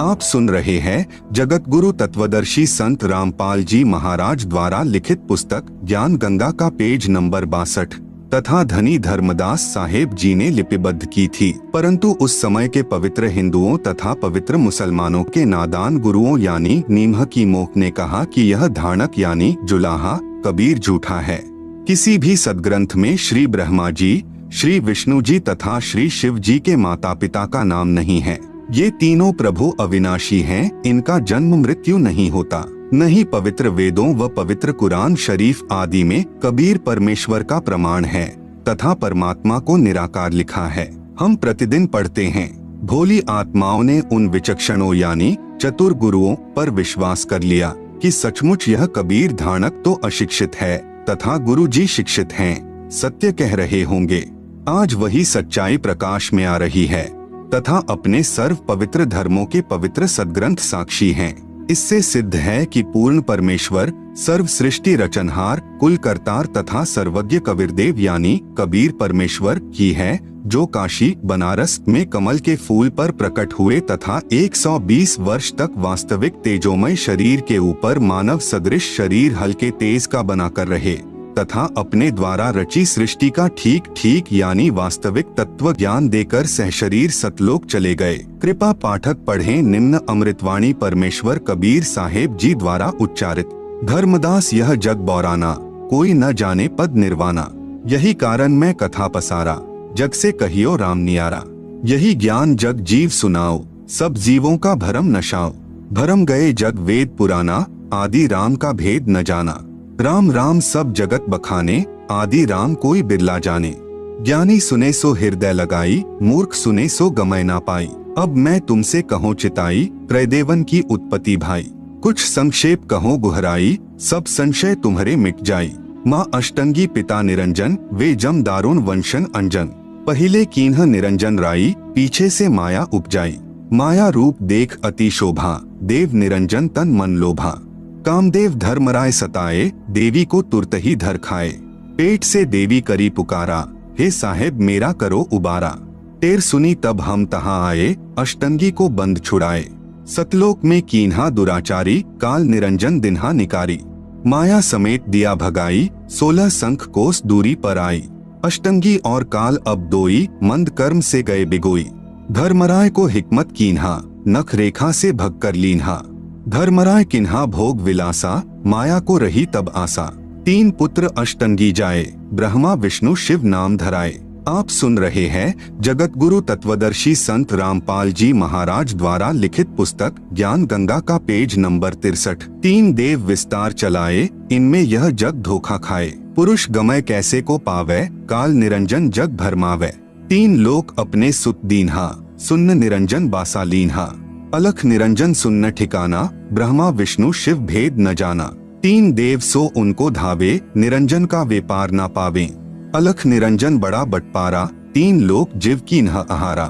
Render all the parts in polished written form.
आप सुन रहे हैं जगत गुरु तत्वदर्शी संत रामपाल जी महाराज द्वारा लिखित पुस्तक ज्ञान गंगा का पेज नंबर 62 तथा धनी धर्मदास साहेब जी ने लिपिबद्ध की थी। परंतु उस समय के पवित्र हिंदुओं तथा पवित्र मुसलमानों के नादान गुरुओं यानी नीमह की मोख ने कहा कि यह धाणक यानी जुलाहा कबीर झूठा है। किसी भी सदग्रंथ में श्री ब्रह्मा जी, श्री विष्णु जी तथा श्री शिव जी के माता पिता का नाम नहीं है। ये तीनों प्रभु अविनाशी हैं, इनका जन्म मृत्यु नहीं होता। नहीं पवित्र वेदों व पवित्र कुरान शरीफ आदि में कबीर परमेश्वर का प्रमाण है तथा परमात्मा को निराकार लिखा है। हम प्रतिदिन पढ़ते हैं। भोली आत्माओं ने उन विचक्षणों यानी चतुर गुरुओं पर विश्वास कर लिया कि सचमुच यह कबीर धाणक तो अशिक्षित है तथा गुरु जी शिक्षित हैं, सत्य कह रहे होंगे। आज वही सच्चाई प्रकाश में आ रही है तथा अपने सर्व पवित्र धर्मों के पवित्र सदग्रंथ साक्षी हैं। इससे सिद्ध है कि पूर्ण परमेश्वर सर्व सृष्टि रचनहार कुल करतार तथा सर्वज्ञ कबीरदेव यानी कबीर परमेश्वर ही है, जो काशी बनारस में कमल के फूल पर प्रकट हुए तथा 120 वर्ष तक वास्तविक तेजोमय शरीर के ऊपर मानव सदृश शरीर हल्के तेज का बनाकर रहे तथा अपने द्वारा रची सृष्टि का ठीक ठीक यानी वास्तविक तत्व ज्ञान देकर सहशरीर सतलोक चले गए। कृपा पाठक पढ़ें निम्न अमृतवाणी परमेश्वर कबीर साहेब जी द्वारा उच्चारित। धर्मदास यह जग बौराना, कोई न जाने पद निर्वाणा। यही कारण मैं कथा पसारा, जग से कहियो राम नियारा। यही ज्ञान जग जीव सुनाओ, सब जीवों का भरम नशाओ। भरम गए जग वेद पुराना, आदि राम का भेद न जाना। राम राम सब जगत बखाने, आदि राम कोई बिरला जाने। ज्ञानी सुने सो हृदय लगाई, मूर्ख सुने सो गमय ना पाई। अब मैं तुमसे कहूँ चिताई, त्रैदेवन की उत्पत्ति भाई। कुछ संक्षेप कहो गुहराई, सब संशय तुम्हारे मिट जाई। माँ अष्टंगी पिता निरंजन, वे जम दारुण वंशन अंजन। पहिले कीन्ह निरंजन राई, पीछे से माया उपजाई। माया रूप देख अति शोभा, देव निरंजन तन मन लोभा। कामदेव धर्मराय सताए, देवी को तुरत ही धर खाए। पेट से देवी करी पुकारा, हे साहेब मेरा करो उबारा। टेर सुनी तब हम तहाँ आए, अष्टंगी को बंद छुड़ाए। सतलोक में कीन्हा दुराचारी, काल निरंजन दिन्हा निकारी। माया समेत दिया भगाई, 16 शंख कोस दूरी पर आई। अष्टंगी और काल अब दोई, मंद कर्म से गए बिगोई। धर्मराय को हिकमत कीन्हा, नख रेखा से भग कर लीन्हा। धर्मराय किन्हा भोग विलासा, माया को रही तब आशा। 3 पुत्र अष्टंगी जाए, ब्रह्मा विष्णु शिव नाम धराए। आप सुन रहे हैं जगत गुरु तत्वदर्शी संत रामपाल जी महाराज द्वारा लिखित पुस्तक ज्ञान गंगा का पेज नंबर 63। 3 देव विस्तार चलाए, इनमें यह जग धोखा खाए। पुरुष गमय कैसे को पावे, काल निरंजन जग भरमावे। 3 लोक अपने सुत दीन्हा, सुन्न निरंजन बासा लीन्हा। अलख निरंजन सुन्न ठिकाना, ब्रह्मा विष्णु शिव भेद न जाना। 3 देव सो उनको धावे, निरंजन का व्यापार ना पावे। अलख निरंजन बड़ा बटपारा, 3 लोक जीव की न आहारा।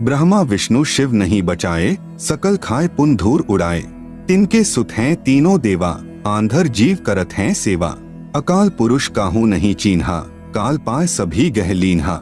ब्रह्मा विष्णु शिव नहीं बचाए, सकल खाए पुन धूर उड़ाए। तिनके सुत हैं तीनों देवा, आंधर जीव करत हैं सेवा। अकाल पुरुष काहू नहीं चीन्हा, काल पाए सभी गह लीन्हा।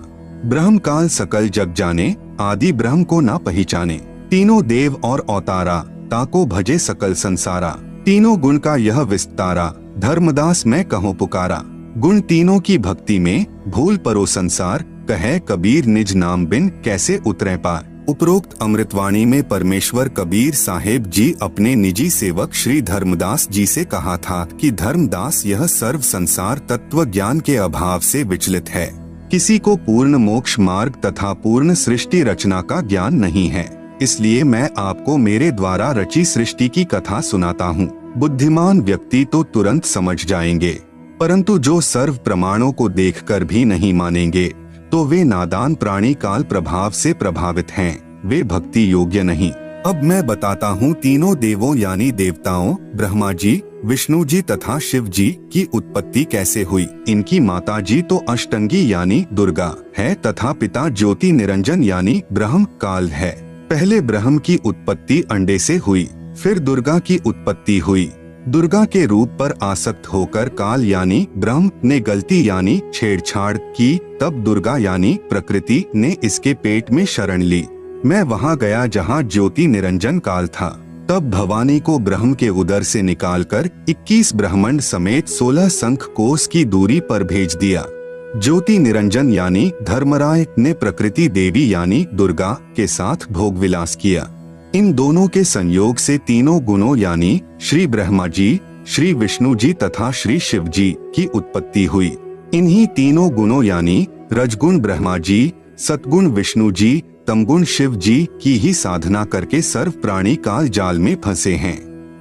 ब्रह्म काल सकल जग जाने, आदि ब्रह्म को ना पहचाने। तीनों देव और अवतारा, ताको भजे सकल संसारा। तीनों गुण का यह विस्तारा, धर्मदास मैं कहूँ पुकारा। गुण तीनों की भक्ति में, भूल परो संसार, कहे कबीर निज नाम बिन कैसे उतरे पार। उपरोक्त अमृतवाणी में परमेश्वर कबीर साहेब जी अपने निजी सेवक श्री धर्मदास जी से कहा था कि धर्मदास यह सर्व संसार तत्व ज्ञान के अभाव से विचलित है। किसी को पूर्ण मोक्ष मार्ग तथा पूर्ण सृष्टि रचना का ज्ञान नहीं है, इसलिए मैं आपको मेरे द्वारा रची सृष्टि की कथा सुनाता हूँ। बुद्धिमान व्यक्ति तो तुरंत समझ जाएंगे, परंतु जो सर्व प्रमाणों को देखकर भी नहीं मानेंगे तो वे नादान प्राणी काल प्रभाव से प्रभावित हैं, वे भक्ति योग्य नहीं। अब मैं बताता हूँ तीनों देवों यानी देवताओं ब्रह्मा जी, विष्णु जी तथा शिव जी की उत्पत्ति कैसे हुई। इनकी माता जी तो अष्टंगी यानी दुर्गा है तथा पिता ज्योति निरंजन यानी ब्रह्म काल है। पहले ब्रह्म की उत्पत्ति अंडे से हुई, फिर दुर्गा की उत्पत्ति हुई। दुर्गा के रूप पर आसक्त होकर काल यानी ब्रह्म ने गलती यानी छेड़छाड़ की, तब दुर्गा यानी प्रकृति ने इसके पेट में शरण ली। मैं वहां गया जहां ज्योति निरंजन काल था। तब भवानी को ब्रह्म के उदर से निकालकर 21 ब्रह्मांड समेत 16 शंख कोस की दूरी पर भेज दिया। ज्योति निरंजन यानी धर्मराय ने प्रकृति देवी यानी दुर्गा के साथ भोग विलास किया। इन दोनों के संयोग से तीनों गुणों यानी श्री ब्रह्मा जी, श्री विष्णु जी तथा श्री शिव जी की उत्पत्ति हुई। इन्हीं तीनों गुणों यानी रजगुण ब्रह्मा जी, सतगुण विष्णु जी, तमगुण शिव जी की ही साधना करके सर्व प्राणी काल जाल में फंसे हैं।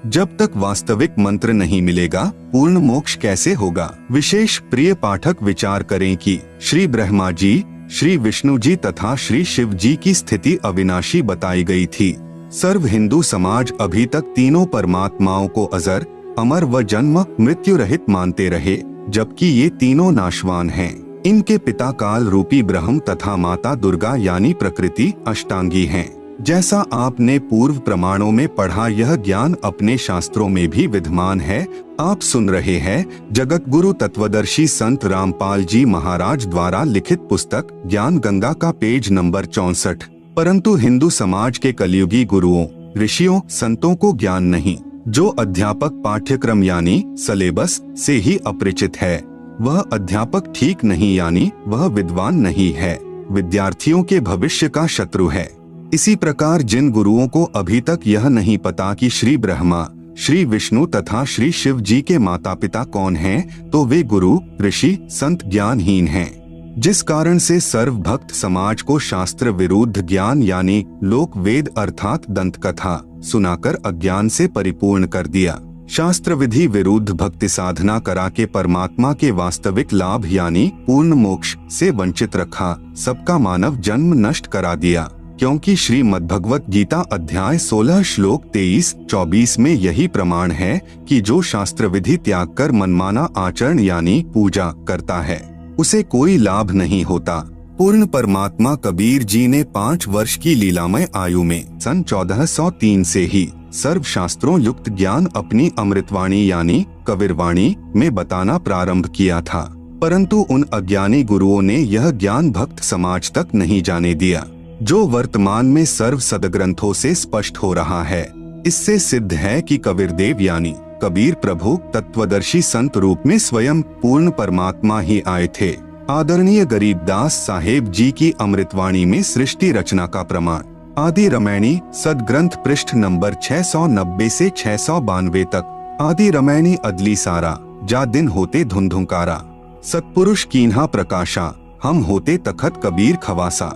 जब तक वास्तविक मंत्र नहीं मिलेगा पूर्ण मोक्ष कैसे होगा। विशेष प्रिय पाठक विचार करें कि श्री ब्रह्मा जी, श्री विष्णु जी तथा श्री शिव जी की स्थिति अविनाशी बताई गई थी। सर्व हिंदू समाज अभी तक तीनों परमात्माओं को अजर, अमर व जन्म मृत्यु रहित मानते रहे, जबकि ये तीनों नाशवान हैं। इनके पिता काल रूपी ब्रह्म तथा माता दुर्गा यानी प्रकृति अष्टांगी हैं। जैसा आपने पूर्व प्रमाणों में पढ़ा, यह ज्ञान अपने शास्त्रों में भी विद्यमान है। आप सुन रहे हैं जगत गुरु तत्वदर्शी संत रामपाल जी महाराज द्वारा लिखित पुस्तक ज्ञान गंगा का पेज नंबर 64। परंतु हिंदू समाज के कलयुगी गुरुओं, ऋषियों, संतों को ज्ञान नहीं। जो अध्यापक पाठ्यक्रम यानी सिलेबस से ही अपरिचित है, वह अध्यापक ठीक नहीं यानी वह विद्वान नहीं है, विद्यार्थियों के भविष्य का शत्रु है। इसी प्रकार जिन गुरुओं को अभी तक यह नहीं पता कि श्री ब्रह्मा, श्री विष्णु तथा श्री शिव जी के माता पिता कौन हैं, तो वे गुरु, ऋषि, संत ज्ञानहीन हैं। जिस कारण से सर्व भक्त समाज को शास्त्र विरुद्ध ज्ञान यानी लोक वेद अर्थात दंत कथा सुनाकर अज्ञान से परिपूर्ण कर दिया। शास्त्र विधि विरुद्ध भक्ति साधना करा के परमात्मा के वास्तविक लाभ यानी पूर्ण मोक्ष से वंचित रखा। सबका मानव जन्म नष्ट करा दिया, क्योंकि श्रीमद् भगवत गीता अध्याय 16 श्लोक 23-24 में यही प्रमाण है कि जो शास्त्र विधि त्याग कर मनमाना आचरण यानी पूजा करता है, उसे कोई लाभ नहीं होता। पूर्ण परमात्मा कबीर जी ने 5 वर्ष की लीलामय आयु में सन 1403 से ही सर्व शास्त्रों युक्त ज्ञान अपनी अमृतवाणी यानी कबीरवाणी में बताना प्रारंभ किया था। परंतु उन अज्ञानी गुरुओं ने यह ज्ञान भक्त समाज तक नहीं जाने दिया, जो वर्तमान में सर्व सदग्रंथों से स्पष्ट हो रहा है। इससे सिद्ध है कि कबीरदेव यानी कबीर प्रभु तत्वदर्शी संत रूप में स्वयं पूर्ण परमात्मा ही आए थे। आदरणीय गरीबदास साहेब जी की अमृतवाणी में सृष्टि रचना का प्रमाण आदि रामायणी सदग्रंथ पृष्ठ नंबर 690 से 692 तक। आदि रामायणी अदली सारा, जा दिन होते धुंधुकारा, सतपुरुष कीन्हा प्रकाशा, हम होते तखत कबीर खवासा,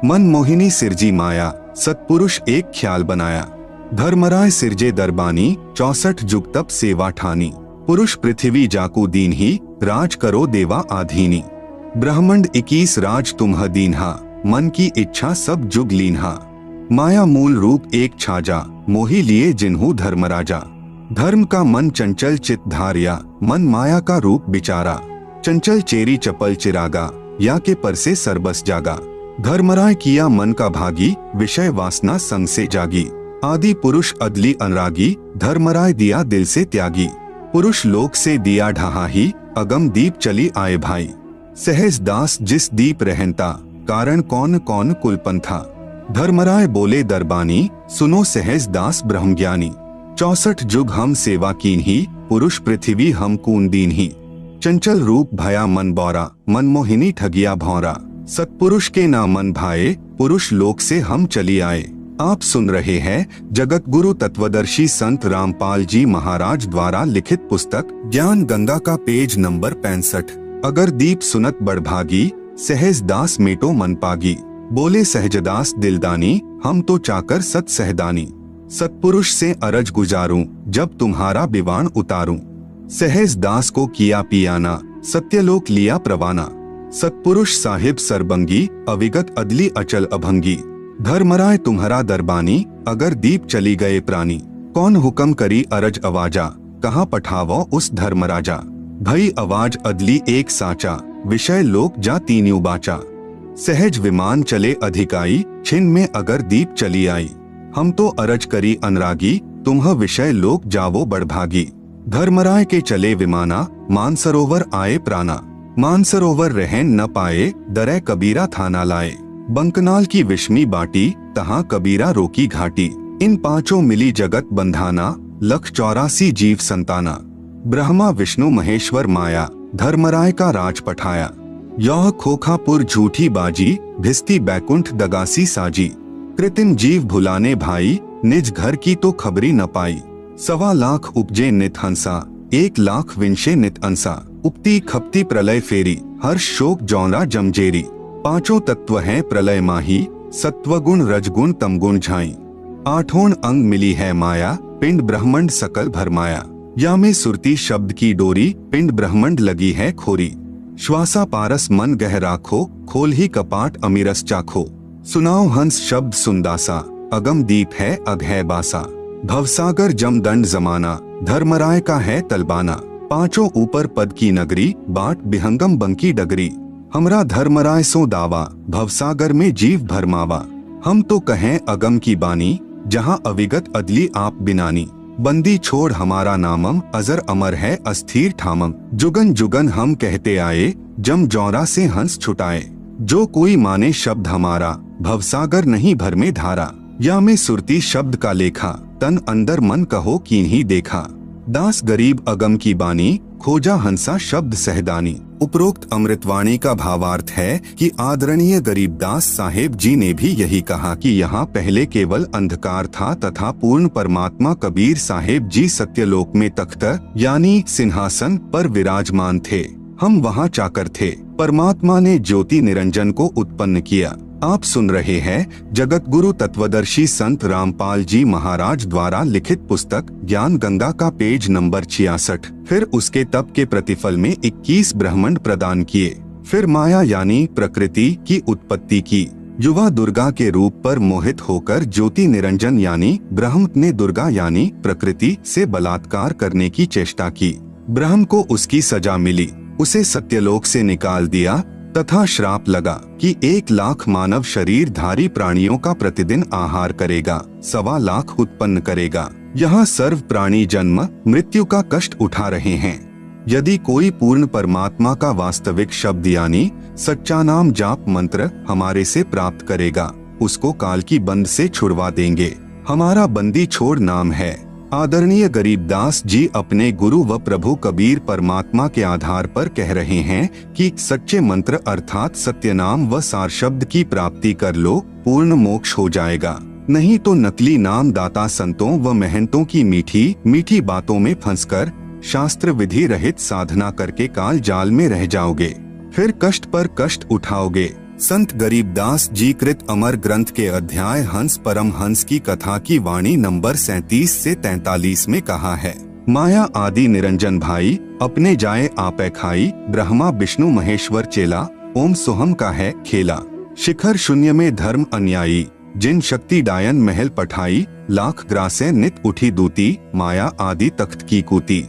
मन मोहिनी सिरजी माया, सतपुरुष एक ख्याल बनाया, धर्मराय सिरजे दरबानी, 64 जुग तप सेवा ठानी, पुरुष पृथ्वी जाकू दीन ही, राज करो देवा आधीनी, ब्रह्मंड 21 राज तुम्ह दीन्हा, मन की इच्छा सब जुग लीन्हा, माया मूल रूप एक छाजा, मोही लिए जिन्हू धर्मराजा, धर्म का मन चंचल चित धारिया, मन माया का रूप बिचारा, चंचल चेरी चपल चिरागा, या के पर से सरबस जागा, धर्मराय किया मन का भागी, विषय वासना संग से जागी, आदि पुरुष अदली अनुरागी, धर्मराय दिया दिल से त्यागी, पुरुष लोक से दिया ढहा ही, अगम दीप चली आए भाई, सहज दास जिस दीप रहनता, कारण कौन कौन कुलपंथा, धर्मराय बोले दरबानी, सुनो सहज दास ब्रह्मज्ञानी, 64 जुग हम सेवा कीन ही, पुरुष पृथ्वी हम कून दीन ही, चंचल रूप भया मन बौरा, मन मोहिनी ठगिया भौरा, सतपुरुष के ना मन भाए, पुरुष लोक से हम चली आए। आप सुन रहे हैं जगत गुरु तत्वदर्शी संत रामपाल जी महाराज द्वारा लिखित पुस्तक ज्ञान गंगा का पेज नंबर 65। अगर दीप सुनत बड़भागी, सहज दास मेटो मन पागी, बोले सहजदास दिलदानी, हम तो चाकर सत सहदानी, सतपुरुष से अरज गुजारूं, जब तुम्हारा बिवान उतारूं, सहज दास को किया पियाना, सत्यलोक लिया प्रवाना, सतपुरुष साहिब सरबंगी, अविगत अदली अचल अभंगी, धर्मराय तुम्हारा दरबानी, अगर दीप चली गए प्राणी, कौन हुक्म करी अरज अवाजा, कहाँ पठावो उस धर्मराजा, भई आवाज अदली एक साचा, विषय लोक जा तीन्यू बाचा, सहज विमान चले अधिकाई, छिन में अगर दीप चली आई, हम तो अरज करी अनुरागी, तुम्ह विषय लोक जावो बड़भागी, धर्मराय के चले विमाना, मानसरोवर आए प्राणा, मानसरोवर रहन न पाए, दरै कबीरा थाना लाए, बंकनाल की विषमी बाटी, तहाँ कबीरा रोकी घाटी। इन पांचों मिली जगत बंधाना, लख 84 जीव संताना। ब्रह्मा विष्णु महेश्वर माया, धर्मराय का राज पठाया। यह खोखापुर झूठी बाजी, भिस्ती बैकुंठ दगासी साजी। कृत्रिम जीव भुलाने भाई, निज घर की तो खबरी न पाई। 1.25 लाख उपजे नित हंसा, 1 लाख विंशे नित अंसा। उपती खपती प्रलय फेरी, हर्ष शोक जौरा जमजेरी। पांचों तत्व हैं प्रलय माही, सत्वगुण रजगुण तमगुण झाई। 8 अंग मिली है माया, पिंड ब्रह्मंड सकल भरमाया। या में सुरती शब्द की डोरी, पिंड ब्रह्मंड लगी है खोरी। श्वासा पारस मन गह राखो, खोल ही कपाट अमीरस चाखो। सुनाओ हंस शब्द सुंदासा, अगम दीप है अग है बासा। भवसागर जम दंड जमाना, धर्मराय का है तलबाना। पांचों ऊपर पद की नगरी, बाट बिहंगम बंकी डगरी। हमरा धर्मराय सो दावा, भवसागर में जीव भरमावा। हम तो कहें अगम की बानी, जहाँ अविगत अदली आप बिनानी। बंदी छोड़ हमारा नामम, अजर अमर है अस्थिर ठामम। जुगन जुगन हम कहते आए, जम जौरा से हंस छुटाए। जो कोई माने शब्द हमारा, भवसागर नहीं भर में धारा। या में सुरती शब्द का लेखा, तन अंदर मन कहो कीन्ही देखा। दास गरीब अगम की बानी, खोजा हंसा शब्द सहदानी। उपरोक्त अमृतवाणी का भावार्थ है कि आदरणीय गरीबदास साहेब जी ने भी यही कहा कि यहाँ पहले केवल अंधकार था तथा पूर्ण परमात्मा कबीर साहेब जी सत्यलोक में तख्त यानी सिंहासन पर विराजमान थे। हम वहाँ चाकर थे। परमात्मा ने ज्योति निरंजन को उत्पन्न किया। आप सुन रहे हैं जगत गुरु तत्वदर्शी संत रामपाल जी महाराज द्वारा लिखित पुस्तक ज्ञान गंगा का पेज नंबर 66। फिर उसके तप के प्रतिफल में 21 ब्रह्मांड प्रदान किए। फिर माया यानी प्रकृति की उत्पत्ति की। युवा दुर्गा के रूप पर मोहित होकर ज्योति निरंजन यानी ब्रह्म ने दुर्गा यानी प्रकृति से बलात्कार करने की चेष्टा की। ब्रह्म को उसकी सजा मिली, उसे सत्यलोक से निकाल दिया तथा श्राप लगा कि 1 लाख मानव शरीरधारी प्राणियों का प्रतिदिन आहार करेगा, 1.25 लाख उत्पन्न करेगा। यहाँ सर्व प्राणी जन्म मृत्यु का कष्ट उठा रहे हैं। यदि कोई पूर्ण परमात्मा का वास्तविक शब्द यानी सच्चा नाम जाप मंत्र हमारे से प्राप्त करेगा, उसको काल की बंद से छुड़वा देंगे। हमारा बंदी छोड़ नाम है। आदरणीय गरीबदास जी अपने गुरु व प्रभु कबीर परमात्मा के आधार पर कह रहे हैं कि सच्चे मंत्र अर्थात सत्य नाम व सार शब्द की प्राप्ति कर लो, पूर्ण मोक्ष हो जाएगा। नहीं तो नकली नाम दाता संतों व महंतों की मीठी मीठी बातों में फंसकर शास्त्र विधि रहित साधना करके काल जाल में रह जाओगे, फिर कष्ट पर कष्ट उठाओगे। संत गरीबदास जी कृत अमर ग्रंथ के अध्याय हंस परम हंस की कथा की वाणी नंबर 37 से 43 में कहा है, माया आदि निरंजन भाई अपने जाए आपे खाई। ब्रह्मा विष्णु महेश्वर चेला, ओम सोहम का है खेला। शिखर शून्य में धर्म अन्यायी, जिन शक्ति डायन महल पठाई। लाख ग्रासे नित उठी दूती, माया आदि तख्त की कूती।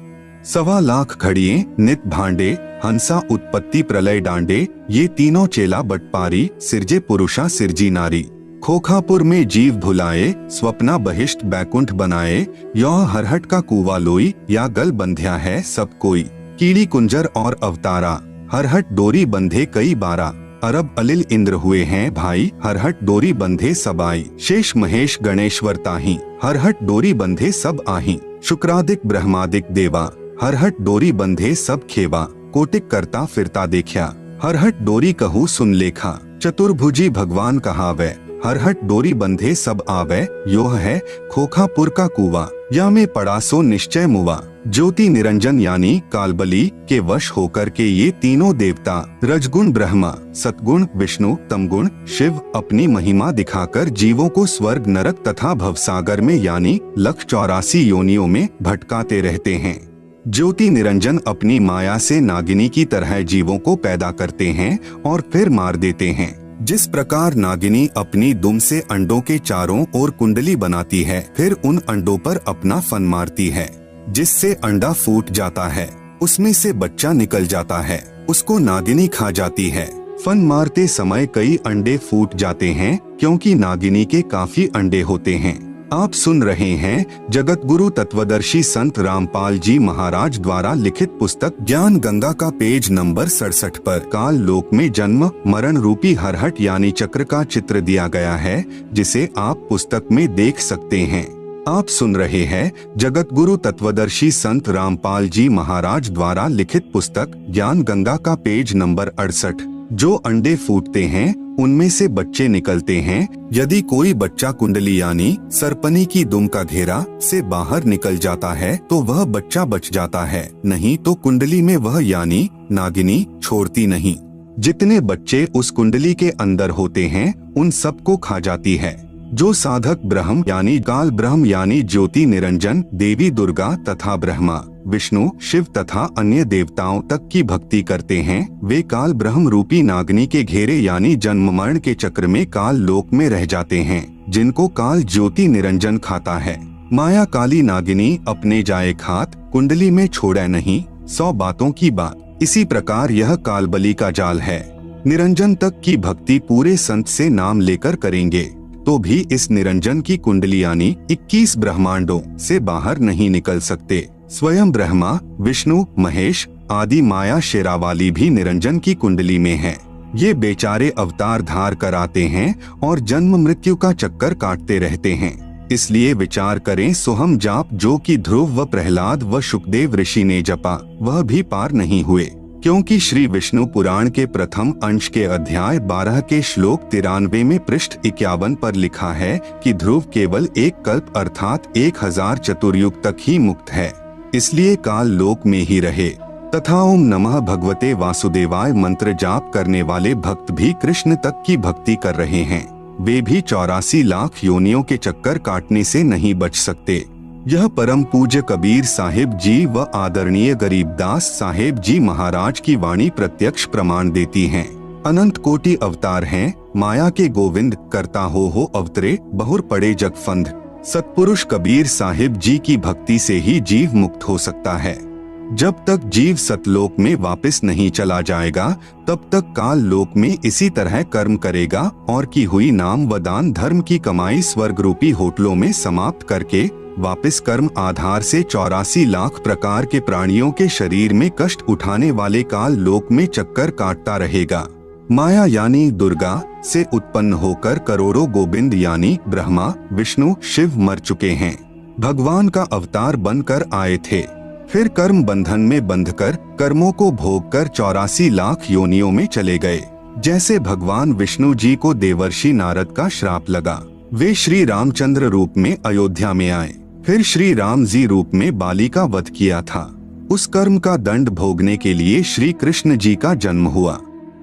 1.25 लाख घड़िए नित भांडे, हंसा उत्पत्ति प्रलय डांडे। ये तीनों चेला बटपारी, सिरजे पुरुषा सिरजी नारी। खोखापुर में जीव भुलाए, स्वप्ना बहिष्ट बैकुंठ बनाए। यह हरहट का कुआ लोई, या गल बंध्या है सब कोई। कीड़ी कुंजर और अवतारा, हरहट डोरी बंधे कई बारा। अरब अलिल इंद्र हुए हैं भाई, हरहट डोरी बंधे सब आई। शेष महेश गणेश्वर ताही, हरहट डोरी बंधे सब आही। शुक्रादिक ब्रह्मादिक देवा, हरहट डोरी बंधे सब खेवा। कोटिक करता फिरता देखा, हरहट डोरी कहूँ सुन लेखा। चतुर्भुजी भगवान कहावे, हरहट डोरी बंधे सब आवे। योह है खोखापुर का कुआ, या में पड़ा सो निश्चय मुआ। ज्योति निरंजन यानी कालबली के वश होकर के ये तीनों देवता रजगुण ब्रह्मा, सतगुण विष्णु, तमगुण शिव अपनी महिमा दिखाकर जीवों को स्वर्ग नरक तथा भवसागर में यानी लख 84 योनियों में भटकाते रहते हैं। ज्योति निरंजन अपनी माया से नागिनी की तरह जीवों को पैदा करते हैं और फिर मार देते हैं। जिस प्रकार नागिनी अपनी दुम से अंडों के चारों ओर कुंडली बनाती है, फिर उन अंडों पर अपना फन मारती है, जिससे अंडा फूट जाता है, उसमें से बच्चा निकल जाता है, उसको नागिनी खा जाती है। फन मारते समय कई अंडे फूट जाते हैं, क्योंकि नागिनी के काफी अंडे होते हैं। आप सुन रहे हैं जगत गुरु तत्वदर्शी संत रामपाल जी महाराज द्वारा लिखित पुस्तक ज्ञान गंगा का पेज नंबर 67 पर काल लोक में जन्म मरण रूपी हरहट यानी चक्र का चित्र दिया गया है, जिसे आप पुस्तक में देख सकते हैं। आप सुन रहे हैं जगत गुरु तत्वदर्शी संत रामपाल जी महाराज द्वारा लिखित पुस्तक ज्ञान गंगा का पेज नंबर 68। जो अंडे फूटते हैं उनमें से बच्चे निकलते हैं। यदि कोई बच्चा कुंडली यानी सरपनी की दुम का घेरा से बाहर निकल जाता है तो वह बच्चा बच जाता है, नहीं तो कुंडली में वह यानी नागिनी छोड़ती नहीं। जितने बच्चे उस कुंडली के अंदर होते हैं उन सबको खा जाती है। जो साधक ब्रह्म यानी काल ब्रह्म यानी ज्योति निरंजन देवी दुर्गा तथा ब्रह्मा विष्णु शिव तथा अन्य देवताओं तक की भक्ति करते हैं, वे काल ब्रह्म रूपी नागिनी के घेरे यानी जन्म मरण के चक्र में काल लोक में रह जाते हैं, जिनको काल ज्योति निरंजन खाता है। माया काली नागिनी अपने जाए खात कुंडली में छोड़े नहीं 100 बातों की बात। इसी प्रकार यह कालबली का जाल है। निरंजन तक की भक्ति पूरे संत से नाम लेकर करेंगे तो भी इस निरंजन की कुंडली यानी 21 ब्रह्मांडों से बाहर नहीं निकल सकते। स्वयं ब्रह्मा विष्णु महेश आदि माया शेरावाली भी निरंजन की कुंडली में है। ये बेचारे अवतार धार कर आते हैं और जन्म मृत्यु का चक्कर काटते रहते हैं। इसलिए विचार करें सोहम जाप जो कि ध्रुव व प्रहलाद व शुकदेव ऋषि ने जपा, वह भी पार नहीं हुए, क्योंकि श्री विष्णु पुराण के प्रथम अंश के अध्याय 12 के श्लोक 93 में पृष्ठ 51 पर लिखा है कि ध्रुव केवल एक कल्प अर्थात 1000 चतुर्युग तक ही मुक्त है, इसलिए काल लोक में ही रहे। तथा ओम नमः भगवते वासुदेवाय मंत्र जाप करने वाले भक्त भी कृष्ण तक की भक्ति कर रहे हैं, वे भी 84 लाख योनियों के चक्कर काटने से नहीं बच सकते। यह परम पूज्य कबीर साहिब जी व आदरणीय गरीबदास साहेब जी महाराज की वाणी प्रत्यक्ष प्रमाण देती हैं। अनंत कोटि अवतार हैं, माया के गोविंद करता हो अवतरे बहुर पड़े जगफंद। सतपुरुष कबीर साहिब जी की भक्ति से ही जीव मुक्त हो सकता है। जब तक जीव सतलोक में वापस नहीं चला जाएगा तब तक काल लोक में इसी तरह कर्म करेगा और की हुई नाम व दान धर्म की कमाई स्वर्ग रूपी होटलों में समाप्त करके वापस कर्म आधार से 84 लाख प्रकार के प्राणियों के शरीर में कष्ट उठाने वाले काल लोक में चक्कर काटता रहेगा। माया यानी दुर्गा से उत्पन्न होकर करोड़ों गोविंद यानी ब्रह्मा विष्णु शिव मर चुके हैं, भगवान का अवतार बनकर आए थे, फिर कर्म बंधन में बंधकर कर्मों को भोगकर 84 लाख योनियों में चले गए। जैसे भगवान विष्णु जी को देवर्षि नारद का श्राप लगा, वे श्री रामचंद्र रूप में अयोध्या में आए, फिर श्री राम जी रूप में बाली का वध किया था। उस कर्म का दंड भोगने के लिए श्री कृष्ण जी का जन्म हुआ,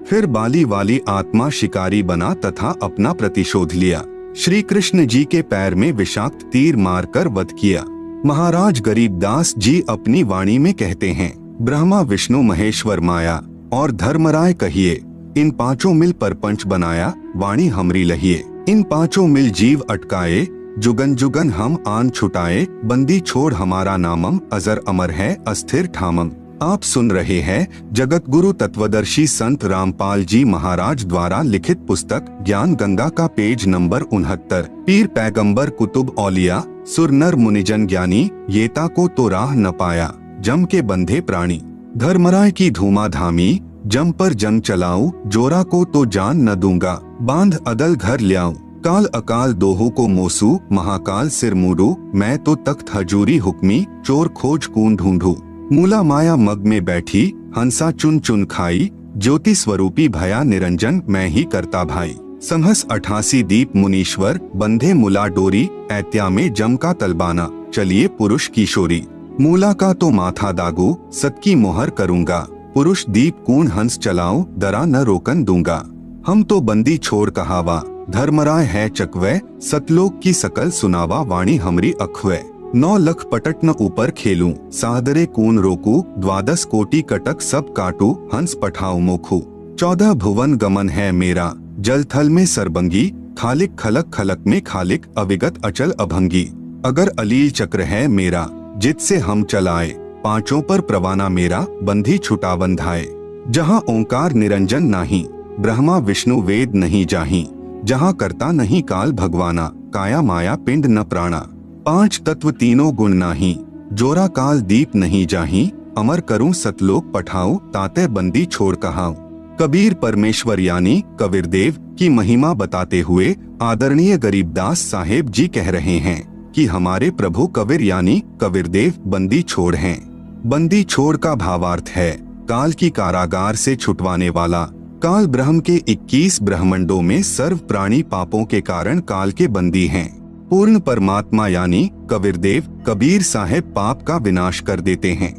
फिर बाली वाली आत्मा शिकारी बना तथा अपना प्रतिशोध लिया। श्री कृष्ण जी के पैर में विषाक्त तीर मारकर वध किया। महाराज गरीबदास जी अपनी वाणी में कहते हैं, ब्रह्मा विष्णु महेश्वर माया और धर्मराय कहिए, इन पांचों मिल परपंच बनाया, वाणी हमरी लहिए। इन पांचों मिल जीव अटकाए, जुगन जुगन हम आन छुटाए, बंदी छोड़ हमारा नामम, अजर अमर है अस्थिर ठामम। आप सुन रहे हैं जगत गुरु तत्वदर्शी संत रामपाल जी महाराज द्वारा लिखित पुस्तक ज्ञान गंगा का पेज नंबर 69। पीर पैगंबर कुतुब औलिया सुर नर मुनिजन ज्ञानी, येता को तो राह न पाया, जम के बंधे प्राणी। धर्मराय की धूमा धामी, जम पर जंग चलाऊं, जोरा को तो जान न दूंगा, बांध अदल घर ल्याऊं। काल अकाल दोहो को मोसू, महाकाल सिर मूडू, मैं तो तख्त हजूरी हुक्मी, चोर खोज कून ढूंढू। मूला माया मग में बैठी, हंसा चुन चुन खाई, ज्योति स्वरूपी भया निरंजन मैं ही करता भाई। संहस 88 दीप मुनीश्वर, बंधे मुला डोरी, ऐत्या में जम का तलबाना, चलिए पुरुष किशोरी। मूला का तो माथा दागू, सत की मोहर करूंगा, पुरुष दीप कून हंस चलाऊं, दरा न रोकन दूंगा। हम तो बंदी छोड़ कहावा, धर्मराय है चकवे, सतलोक की सकल सुनावा, वाणी हमरी अखवे। 9 लख पटट न ऊपर खेलूं, सादरे कून रोकू, 12 कोटि कटक सब काटू, हंस पठाऊ मोखू। 14 भुवन गमन है मेरा, जल थल में सरबंगी, खालिक खलक खलक में खालिक, अविगत अचल अभंगी। अगर अलील चक्र है मेरा, जित से हम चलाए, पांचों पर प्रवाना मेरा, बंधी छुटा बंधाए। जहाँ ओंकार निरंजन नाही, ब्रह्मा विष्णु वेद नहीं जाही, जहाँ करता नहीं काल भगवाना, काया माया पिंड न प्राणा। 5 तत्व तीनों गुण नाही, जोरा काल दीप नहीं जाही। अमर करूं सतलोक पठाऊं, ताते बंदी छोड़ कहाऊं। कबीर परमेश्वर यानी कबीरदेव की महिमा बताते हुए आदरणीय गरीबदास साहेब जी कह रहे हैं कि हमारे प्रभु कबीर यानी कबीरदेव बंदी छोड़ हैं। बंदी छोड़ का भावार्थ है काल की कारागार से छुटवाने वाला। काल ब्रह्म के 21 ब्रह्मंडों में सर्व प्राणी पापों के कारण काल के बंदी हैं। पूर्ण परमात्मा यानी कबीरदेव कबीर साहेब पाप का विनाश कर देते हैं।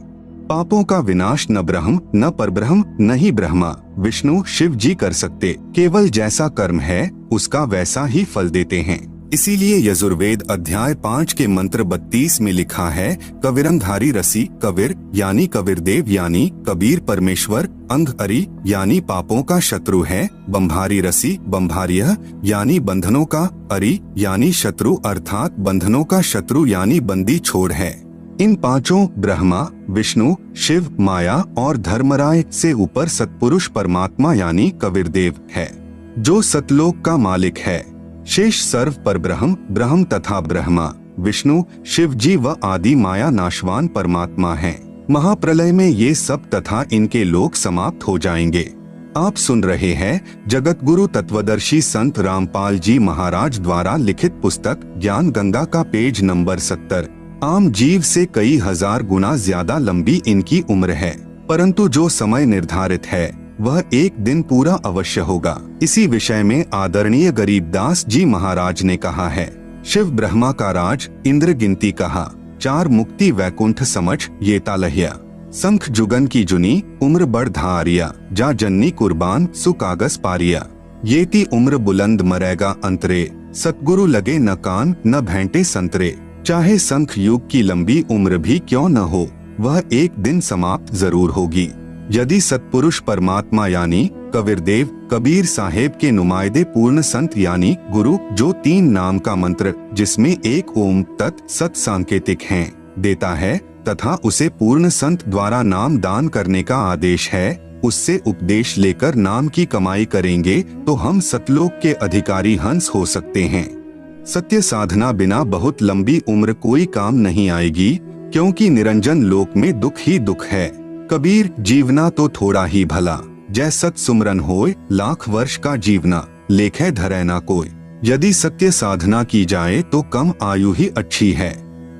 पापों का विनाश न ब्रह्म न परब्रह्म न ही ब्रह्मा विष्णु शिव जी कर सकते, केवल जैसा कर्म है उसका वैसा ही फल देते हैं। इसीलिए यजुर्वेद अध्याय 5 के मंत्र 32 में लिखा है, कबीरंधारी रसी कबीर यानी कबीरदेव यानी कबीर परमेश्वर, अंग अरी यानी पापों का शत्रु है, बंभारी रसी बंभारिय यानी बंधनों का, अरी यानी शत्रु अर्थात बंधनों का शत्रु यानी बंदी छोड़ है। इन पांचों ब्रह्मा विष्णु शिव माया और धर्मराय से ऊपर सतपुरुष परमात्मा यानी कबीरदेव है जो सतलोक का मालिक है। शेष सर्व पर ब्रह्म तथा ब्रह्मा विष्णु शिव जी व आदि माया नाशवान परमात्मा हैं। महाप्रलय में ये सब तथा इनके लोक समाप्त हो जाएंगे। आप सुन रहे हैं जगत गुरु तत्वदर्शी संत रामपाल जी महाराज द्वारा लिखित पुस्तक ज्ञान गंगा का पेज नंबर 70। आम जीव से कई हजार गुना ज्यादा लंबी इनकी उम्र है, परंतु जो समय निर्धारित है वह एक दिन पूरा अवश्य होगा। इसी विषय में आदरणीय गरीबदास जी महाराज ने कहा है, शिव ब्रह्मा का राज इंद्र गिनती कहा, 4 मुक्ति वैकुंठ समझ ये तालहिया। संख जुगन की जुनी उम्र बढ़ धारिया, जा जन्नी कुर्बान सुकागस पारिया। येती उम्र बुलंद मरेगा अंतरे, सतगुरु लगे न कान न भेंटे संतरे। चाहे संख युग की लंबी उम्र भी क्यों न हो, वह एक दिन समाप्त जरूर होगी। यदि सतपुरुष परमात्मा यानी कबीरदेव कबीर साहेब के नुमाइंदे पूर्ण संत यानी गुरु जो 3 नाम का मंत्र जिसमें एक ओम तत् सत सांकेतिक हैं देता है तथा उसे पूर्ण संत द्वारा नाम दान करने का आदेश है, उससे उपदेश लेकर नाम की कमाई करेंगे तो हम सतलोक के अधिकारी हंस हो सकते हैं। सत्य साधना बिना बहुत लंबी उम्र कोई काम नहीं आएगी, क्योंकि निरंजन लोक में दुख ही दुख है। कबीर जीवना तो थोड़ा ही भला, जय सत सुमरन होय लाख वर्ष का जीवना, लेखे धरे ना कोई। यदि सत्य साधना की जाए तो कम आयु ही अच्छी है।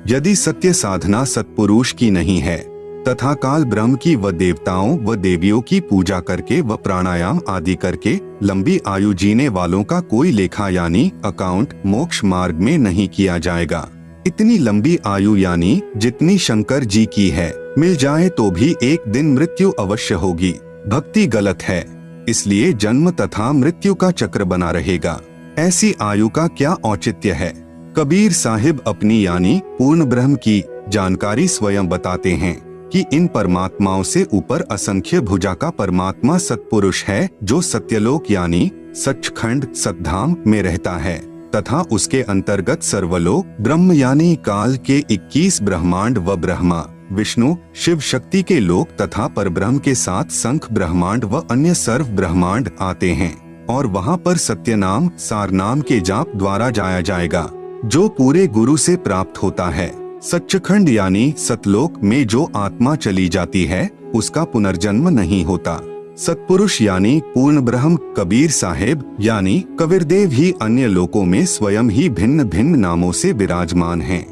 यदि सत्य साधना सत्पुरुष की नहीं है तथा काल ब्रह्म की व देवताओं व देवियों की पूजा करके व प्राणायाम आदि करके लंबी आयु जीने वालों का कोई लेखा यानी अकाउंट मोक्ष मार्ग में नहीं किया जाएगा। इतनी लंबी आयु यानी जितनी शंकर जी की है मिल जाए तो भी एक दिन मृत्यु अवश्य होगी। भक्ति गलत है, इसलिए जन्म तथा मृत्यु का चक्र बना रहेगा। ऐसी आयु का क्या औचित्य है। कबीर साहिब अपनी यानी पूर्ण ब्रह्म की जानकारी स्वयं बताते हैं कि इन परमात्माओं से ऊपर असंख्य भुजा का परमात्मा सतपुरुष है जो सत्यलोक यानी सचखंड सतधाम में रहता है तथा उसके अंतर्गत सर्वलोक ब्रह्म यानी काल के 21 ब्रह्मांड व ब्रह्मा विष्णु शिव शक्ति के लोक तथा परब्रह्म के साथ संख ब्रह्मांड व अन्य सर्व ब्रह्मांड आते हैं और वहाँ पर सत्य नाम सार नाम के जाप द्वारा जाया जाएगा जो पूरे गुरु से प्राप्त होता है। सच्चखंड यानी सतलोक में जो आत्मा चली जाती है उसका पुनर्जन्म नहीं होता। सतपुरुष यानी पूर्ण ब्रह्म कबीर साहेब यानी कबीरदेव ही अन्य लोकों में स्वयं ही भिन्न भिन्न नामों से विराजमान हैं।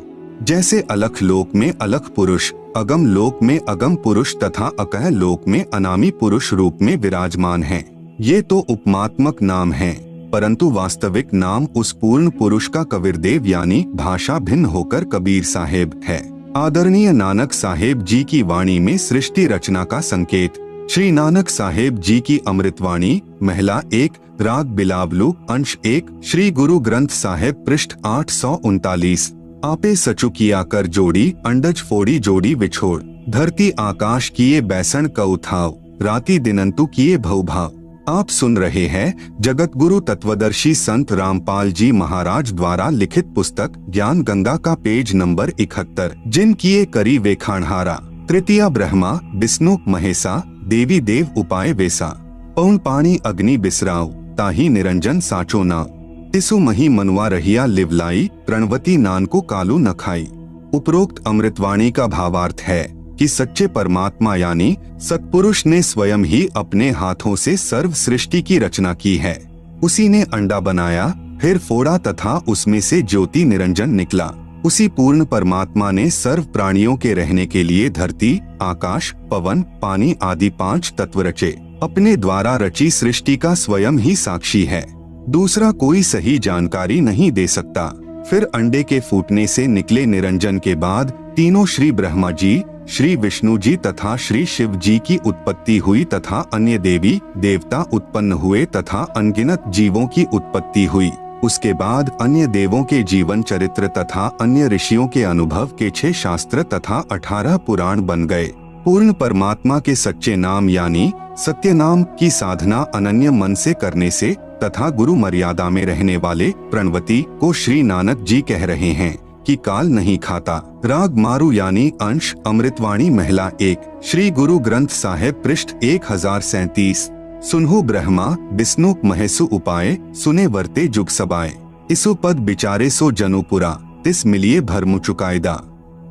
जैसे अलख लोक में अलख पुरुष, अगम लोक में अगम पुरुष तथा अकह लोक में अनामी पुरुष रूप में विराजमान हैं। ये तो उपमात्मक नाम हैं, परंतु वास्तविक नाम उस पूर्ण पुरुष का कबीरदेव यानी भाषा भिन्न होकर कबीर साहेब है। आदरणीय नानक साहेब जी की वाणी में सृष्टि रचना का संकेत। श्री नानक साहेब जी की अमृतवाणी महिला 1 राग बिलावलू अंश 1 श्री गुरु ग्रंथ साहेब पृष्ठ 839। आपे सचु किया कर जोड़ी अंडज फोड़ी जोड़ी विछोड़, धरती आकाश किए बैसन कउथाव, राति दिनंतु किए भवभाव। आप सुन रहे हैं जगत गुरु तत्वदर्शी संत रामपाल जी महाराज द्वारा लिखित पुस्तक ज्ञान गंगा का पेज नंबर 71। जिन किए करी वेखाणहारा, तृतीया ब्रह्मा विष्णु महेसा, देवी देव उपाय वेसा, पौन पानी अग्नि बिसराव, ताही निरंजन साचो नाव। तिसु मही मनुआ रहिया लिवलाई, प्रणवती नान को कालू न खाई। उपरोक्त अमृतवाणी का भावार्थ है कि सच्चे परमात्मा यानी सत्पुरुष ने स्वयं ही अपने हाथों से सर्व सृष्टि की रचना की है। उसी ने अंडा बनाया, फिर फोड़ा तथा उसमें से ज्योति निरंजन निकला। उसी पूर्ण परमात्मा ने सर्व प्राणियों के रहने के लिए धरती, आकाश, पवन, पानी आदि 5 तत्व रचे। अपने द्वारा रची सृष्टि का स्वयं ही साक्षी है, दूसरा कोई सही जानकारी नहीं दे सकता। फिर अंडे के फूटने से निकले निरंजन के बाद तीनों श्री ब्रह्मा जी, श्री विष्णु जी तथा श्री शिव जी की उत्पत्ति हुई तथा अन्य देवी देवता उत्पन्न हुए तथा अनगिनत जीवों की उत्पत्ति हुई। उसके बाद अन्य देवों के जीवन चरित्र तथा अन्य ऋषियों के अनुभव के 6 शास्त्र तथा 18 पुराण बन गए। पूर्ण परमात्मा के सच्चे नाम यानी सत्य नाम की साधना अनन्य मन से करने से तथा गुरु मर्यादा में रहने वाले प्रणवती को श्री नानक जी कह रहे हैं कि काल नहीं खाता। राग मारू यानी अंश अमृतवाणी महिला 1 श्री गुरु ग्रंथ साहिब पृष्ठ 1037। सुनहु ब्रह्मा विष्णु महेसु उपाय, सुने वर्ते जुग सबाए। इसु पद बिचारे सो जनुपुरा, तिस मिलिए भरमु चुकायदा।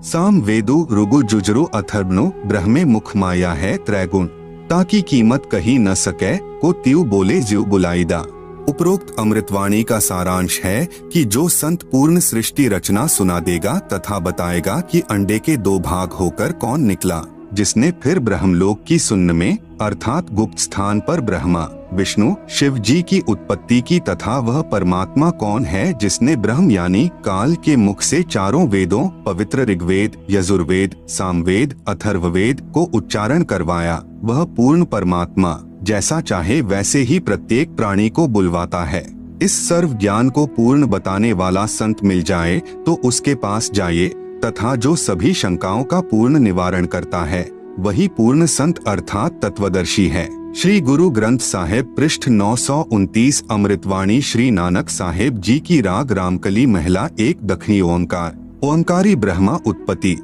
साम वेदु रुगु जुजरु अथर्वनु, ब्रह्मे मुख माया है त्रैगुण। ताकि कीमत कही न सके, को त्यू बोले ज्यू बुलाईदा। उपरोक्त अमृतवाणी का सारांश है कि जो संत पूर्ण सृष्टि रचना सुना देगा तथा बताएगा कि अंडे के 2 भाग होकर कौन निकला, जिसने फिर ब्रह्मलोक की सुन्न में अर्थात गुप्त स्थान पर ब्रह्मा विष्णु शिव जी की उत्पत्ति की तथा वह परमात्मा कौन है जिसने ब्रह्म यानी काल के मुख से 4 वेदों पवित्र ऋग्वेद, यजुर्वेद, सामवेद, अथर्ववेद को उच्चारण करवाया, वह पूर्ण परमात्मा जैसा चाहे वैसे ही प्रत्येक प्राणी को बुलवाता है। इस सर्व ज्ञान को पूर्ण बताने वाला संत मिल जाए तो उसके पास जाइए तथा जो सभी शंकाओं का पूर्ण निवारण करता है वही पूर्ण संत अर्थात तत्वदर्शी है। श्री गुरु ग्रंथ साहिब पृष्ठ 929 अमृतवाणी श्री नानक साहेब जी की राग रामकली महिला 1 दक्षिणी ओंकार। ओंकारी ब्रह्मा उत्पत्ति,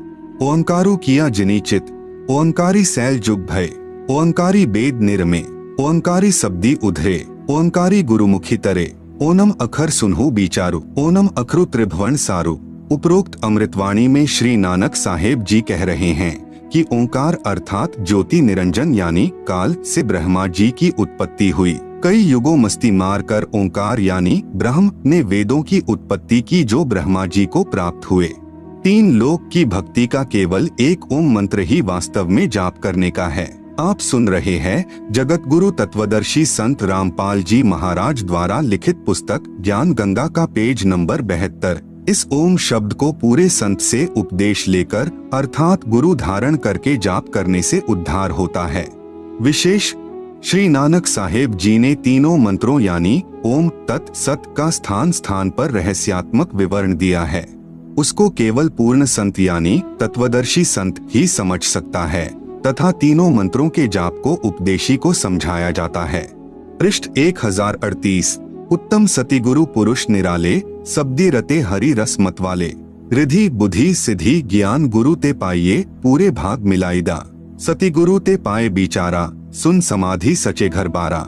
ओंकारू किया जिनी चित, ओंकारी सैल जुग भय, ओंकारी बेद निर्मे, ओंकारी शब्दी उधरे, ओंकारी गुरुमुखी तरे, ओनम अखर सुनहु बिचारु, ओनम अखरु त्रिभुवन सारु। उपरोक्त अमृतवाणी में श्री नानक साहेब जी कह रहे हैं कि ओंकार अर्थात ज्योति निरंजन यानी काल से ब्रह्मा जी की उत्पत्ति हुई। कई युगों मस्ती मार कर ओंकार यानी ब्रह्म ने वेदों की उत्पत्ति की जो ब्रह्मा जी को प्राप्त हुए। 3 लोक की भक्ति का केवल एक ओम मंत्र ही वास्तव में जाप करने का है। आप सुन रहे हैं जगत गुरु तत्वदर्शी संत रामपाल जी महाराज द्वारा लिखित पुस्तक ज्ञान गंगा का पेज नंबर 72। इस ओम शब्द को पूरे संत से उपदेश लेकर अर्थात गुरु धारण करके जाप करने से उद्धार होता है। विशेष श्री नानक साहेब जी ने तीनों मंत्रों यानी ओम तत् सत का स्थान स्थान पर रहस्यात्मक विवरण दिया है। उसको केवल पूर्ण संत यानी तत्वदर्शी संत ही समझ सकता है तथा तीनों मंत्रों के जाप को उपदेशी को समझाया जाता है। पृष्ठ 1038। उत्तम सती गुरु पुरुष निराले, शब्दी रते हरि रस मतवाले। रिधि बुद्धि सिद्धि ज्ञान गुरु ते पाइये, पूरे भाग मिलाईदा। सती गुरु ते पाए बिचारा, सुन समाधि सचे घर बारा।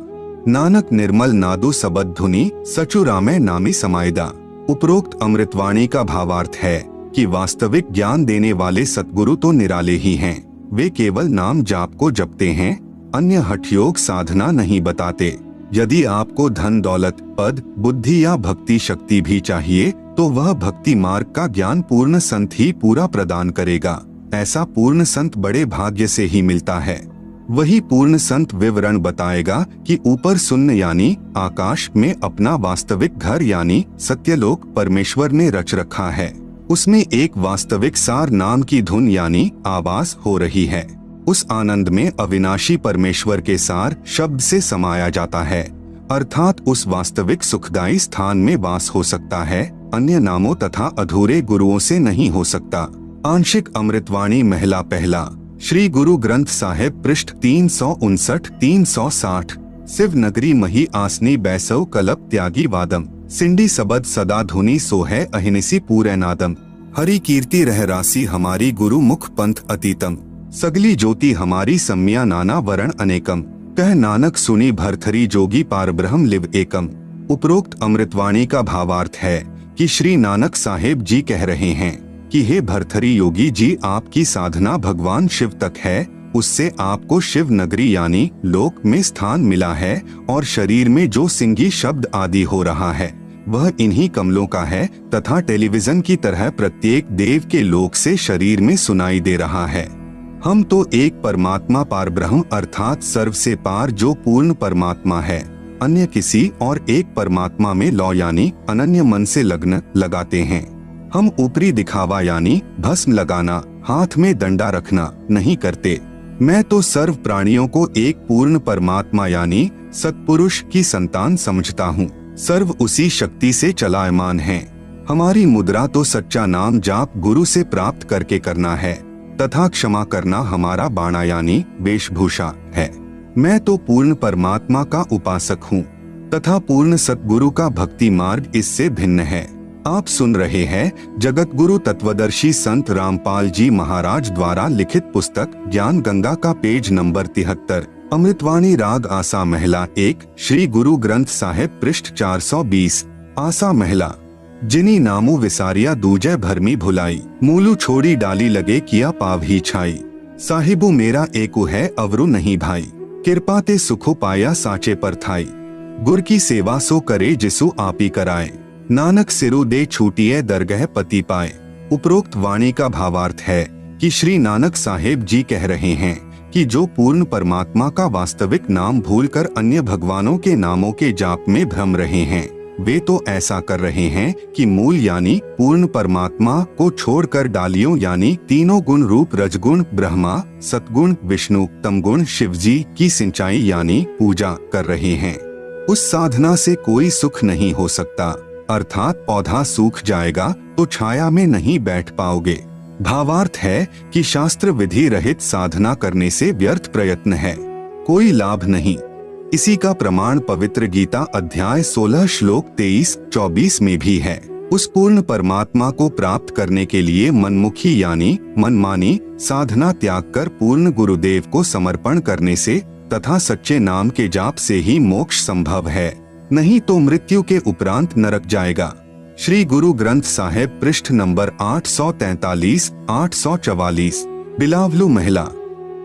नानक निर्मल नादु सबद धुनी, सचु रामे नामी समायदा। उपरोक्त अमृतवाणी का भावार्थ है कि वास्तविक ज्ञान देने वाले सतगुरु तो निराले ही हैं। वे केवल नाम जाप को जपते हैं, अन्य हठयोग साधना नहीं बताते। यदि आपको धन दौलत पद बुद्धि या भक्ति शक्ति भी चाहिए तो वह भक्ति मार्ग का ज्ञान पूर्ण संत ही पूरा प्रदान करेगा। ऐसा पूर्ण संत बड़े भाग्य से ही मिलता है। वही पूर्ण संत विवरण बताएगा कि ऊपर शून्य यानी आकाश में अपना वास्तविक घर यानी सत्यलोक परमेश्वर ने रच रखा है। उसमें एक वास्तविक सार नाम की धुन यानी आवाज हो रही है। उस आनंद में अविनाशी परमेश्वर के सार शब्द से समाया जाता है, अर्थात उस वास्तविक सुखदायी स्थान में वास हो सकता है, अन्य नामों तथा अधूरे गुरुओं से नहीं हो सकता। आंशिक अमृतवाणी महिला पहला श्री गुरु ग्रंथ साहिब पृष्ठ 359-360। शिव नगरी मही आसनी बैसव कलप त्यागी वादम, सिंडी सबद सदा धुनी सोहे अहिनिसी पूरे नादम। हरि कीर्ति रह राशि हमारी गुरु मुख पंथ अतीतम, सगली ज्योति हमारी सम्या नाना वरण अनेकम। कह नानक सुनी भरथरी जोगी पार ब्रह्म लिव एकम। उपरोक्त अमृतवाणी का भावार्थ है कि श्री नानक साहेब जी कह रहे हैं कि हे भरथरी योगी जी, आपकी साधना भगवान शिव तक है, उससे आपको शिव नगरी यानी लोक में स्थान मिला है और शरीर में जो सिंगी शब्द आदि हो रहा है वह इन्हीं कमलों का है तथा टेलीविजन की तरह प्रत्येक देव के लोक से शरीर में सुनाई दे रहा है। हम तो एक परमात्मा पारब्रह्म अर्थात सर्व से पार जो पूर्ण परमात्मा है, अन्य किसी और एक परमात्मा में लौ यानी अनन्य मन से लग्न लगाते हैं। हम ऊपरी दिखावा यानी भस्म लगाना, हाथ में डंडा रखना नहीं करते। मैं तो सर्व प्राणियों को एक पूर्ण परमात्मा यानी सत्पुरुष की संतान समझता हूँ। सर्व उसी शक्ति से चलायमान है। हमारी मुद्रा तो सच्चा नाम जाप गुरु से प्राप्त करके करना है तथा क्षमा करना हमारा बाणा यानी वेशभूषा है। मैं तो पूर्ण परमात्मा का उपासक हूँ तथा पूर्ण सतगुरु का भक्ति मार्ग इससे भिन्न है। आप सुन रहे हैं जगत गुरु तत्वदर्शी संत रामपाल जी महाराज द्वारा लिखित पुस्तक ज्ञान गंगा का पेज नंबर 73, अमृतवाणी राग आसा महिला 1, श्री गुरु ग्रंथ साहिब पृष्ठ 420। आसा महिला। जिनी नामू विसारिया दूजे भरमी भुलाई, मूलू छोड़ी डाली लगे किया पाव ही छाई। साहिबू मेरा एकु है अवरु नहीं भाई, कृपा ते सुखो पाया साचे पर थाई। गुर की सेवा सो करे जिसु आपी कराए, नानक सिरु दे छूटिए दरगह पति पाए। उपरोक्त वाणी का भावार्थ है कि श्री नानक साहेब जी कह रहे हैं कि जो पूर्ण परमात्मा का वास्तविक नाम भूलकर अन्य भगवानों के नामों के जाप में भ्रम रहे हैं, वे तो ऐसा कर रहे हैं कि मूल यानी पूर्ण परमात्मा को छोड़कर डालियों यानी तीनों गुण रूप रजगुण ब्रह्मा, सतगुण विष्णु, तमगुण शिवजी की सिंचाई यानी पूजा कर रहे हैं। उस साधना से कोई सुख नहीं हो सकता, अर्थात पौधा सूख जाएगा तो छाया में नहीं बैठ पाओगे। भावार्थ है कि शास्त्र विधि रहित साधना करने से व्यर्थ प्रयत्न है, कोई लाभ नहीं। इसी का प्रमाण पवित्र गीता अध्याय 16 श्लोक 23-24 में भी है। उस पूर्ण परमात्मा को प्राप्त करने के लिए मनमुखी यानी मनमानी साधना त्याग कर पूर्ण गुरुदेव को समर्पण करने से तथा सच्चे नाम के जाप से ही मोक्ष संभव है, नहीं तो मृत्यु के उपरांत नरक जाएगा। श्री गुरु ग्रंथ साहिब पृष्ठ नंबर 843-844। बिलावलू महिला।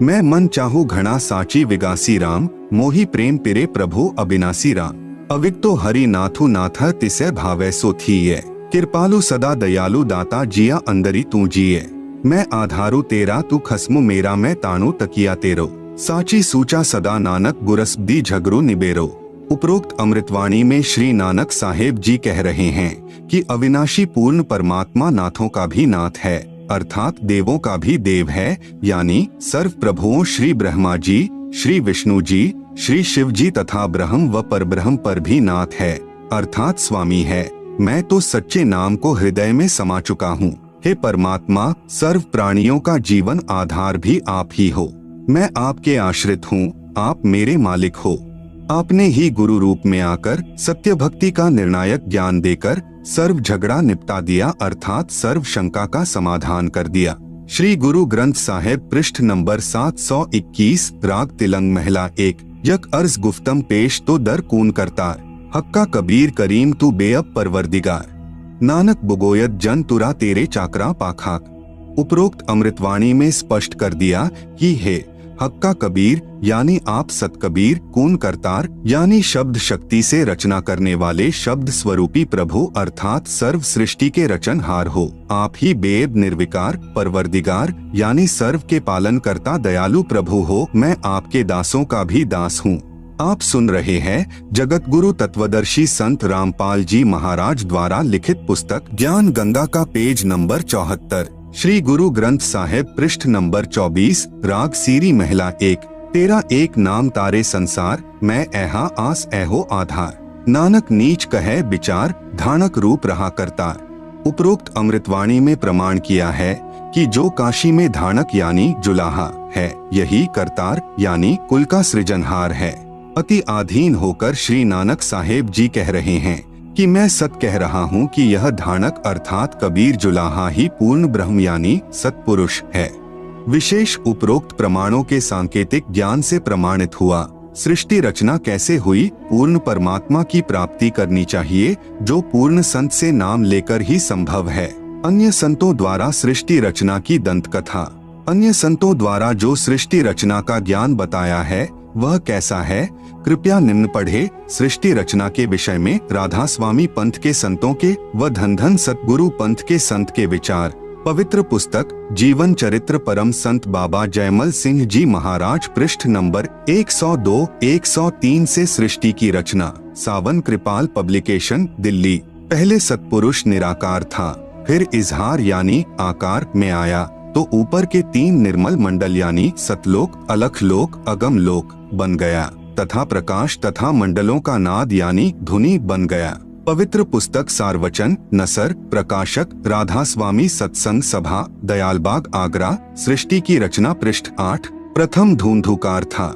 मैं मन चाहू घना साची विगासी राम, मोही प्रेम पिरे प्रभु अविनाशी राम। अविक्तो हरि नाथु नाथ तिसे भावे सो थीये, कृपालु सदा दयालु दाता जिया अंदरी तू जिये। मैं आधारू तेरा तू खसमु मेरा मैं ताणु तकिया तेरो, साची सूचा सदा नानक गुरसदी झगरू निबेरो। उपरोक्त अमृतवाणी में श्री नानक साहेब जी कह रहे हैं कि अविनाशी पूर्ण परमात्मा नाथों का भी नाथ है, अर्थात देवों का भी देव है, यानी सर्व प्रभुओं श्री ब्रह्मा जी, श्री विष्णु जी, श्री शिव जी तथा ब्रह्म व परब्रह्म पर भी नाथ है, अर्थात स्वामी है। मैं तो सच्चे नाम को हृदय में समा चुका हूँ। हे परमात्मा, सर्व प्राणियों का जीवन आधार भी आप ही हो। मैं आपके आश्रित हूँ, आप मेरे मालिक हो। आपने ही गुरु रूप में आकर सत्य भक्ति का निर्णायक ज्ञान देकर सर्व झगड़ा निपटा दिया, अर्थात सर्व शंका का समाधान कर दिया। श्री गुरु ग्रंथ साहिब पृष्ठ नंबर 721, राग तिलंग महिला 1। यक अर्ज गुफ्तम पेश तो दर कून करतार, हक्का कबीर करीम तू बेअब परवरदिगार। नानक बुगोयत जन तुरा तेरे चाकरा पाखाक। उपरोक्त अमृतवाणी में स्पष्ट कर दिया कि हे हक्का कबीर यानी आप सतकबीर, कून करतार यानी शब्द शक्ति से रचना करने वाले शब्द स्वरूपी प्रभु अर्थात सर्व सृष्टि के रचनहार हो। आप ही बेब निर्विकार परवरदिगार यानी सर्व के पालन करता दयालु प्रभु हो। मैं आपके दासों का भी दास हूँ। आप सुन रहे हैं जगत गुरु तत्वदर्शी संत रामपाल जी महाराज द्वारा लिखित पुस्तक ज्ञान गंगा का पेज नंबर 74, श्री गुरु ग्रंथ साहिब पृष्ठ नंबर 24, राग सीरी महिला 1। तेरा एक नाम तारे संसार, मैं ऐहा आस ऐहो आधार। नानक नीच कहे विचार, धानक रूप रहा करतार। उपरोक्त अमृतवाणी में प्रमाण किया है कि जो काशी में धानक यानी जुलाहा है, यही करतार यानी कुल का सृजनहार है। अति आधीन होकर श्री नानक साहेब जी कह रहे हैं कि मैं सत कह रहा हूँ कि यह धानक अर्थात कबीर जुलाहा ही पूर्ण ब्रह्म यानी सत्पुरुष है। विशेष उपरोक्त प्रमाणों के सांकेतिक ज्ञान से प्रमाणित हुआ। सृष्टि रचना कैसे हुई? पूर्ण परमात्मा की प्राप्ति करनी चाहिए, जो पूर्ण संत से नाम लेकर ही संभव है। अन्य संतों द्वारा सृष्टि रचना की दंत कथा। अन्य संतों द्वारा जो सृष्टि रचना का ज्ञान बताया है वह कैसा है? कृपया निम्न पढ़े। सृष्टि रचना के विषय में राधा स्वामी पंथ के संतों के व धन धन सतगुरु पंथ के संत के विचार। पवित्र पुस्तक जीवन चरित्र परम संत बाबा जयमल सिंह जी महाराज, पृष्ठ नंबर 102-103 से सृष्टि की रचना। सावन कृपाल पब्लिकेशन, दिल्ली। पहले सतपुरुष निराकार था, फिर इजहार यानी आकार में आया तो ऊपर के 3 निर्मल मंडल यानी सतलोक, अलखलोक, अगम लोक बन गया तथा प्रकाश तथा मंडलों का नाद यानी धुनी बन गया। पवित्र पुस्तक सारवचन, नसर, प्रकाशक राधा स्वामी सत्संग सभा, दयालबाग, आगरा। सृष्टि की रचना, पृष्ठ 8। प्रथम धूंधुकार था,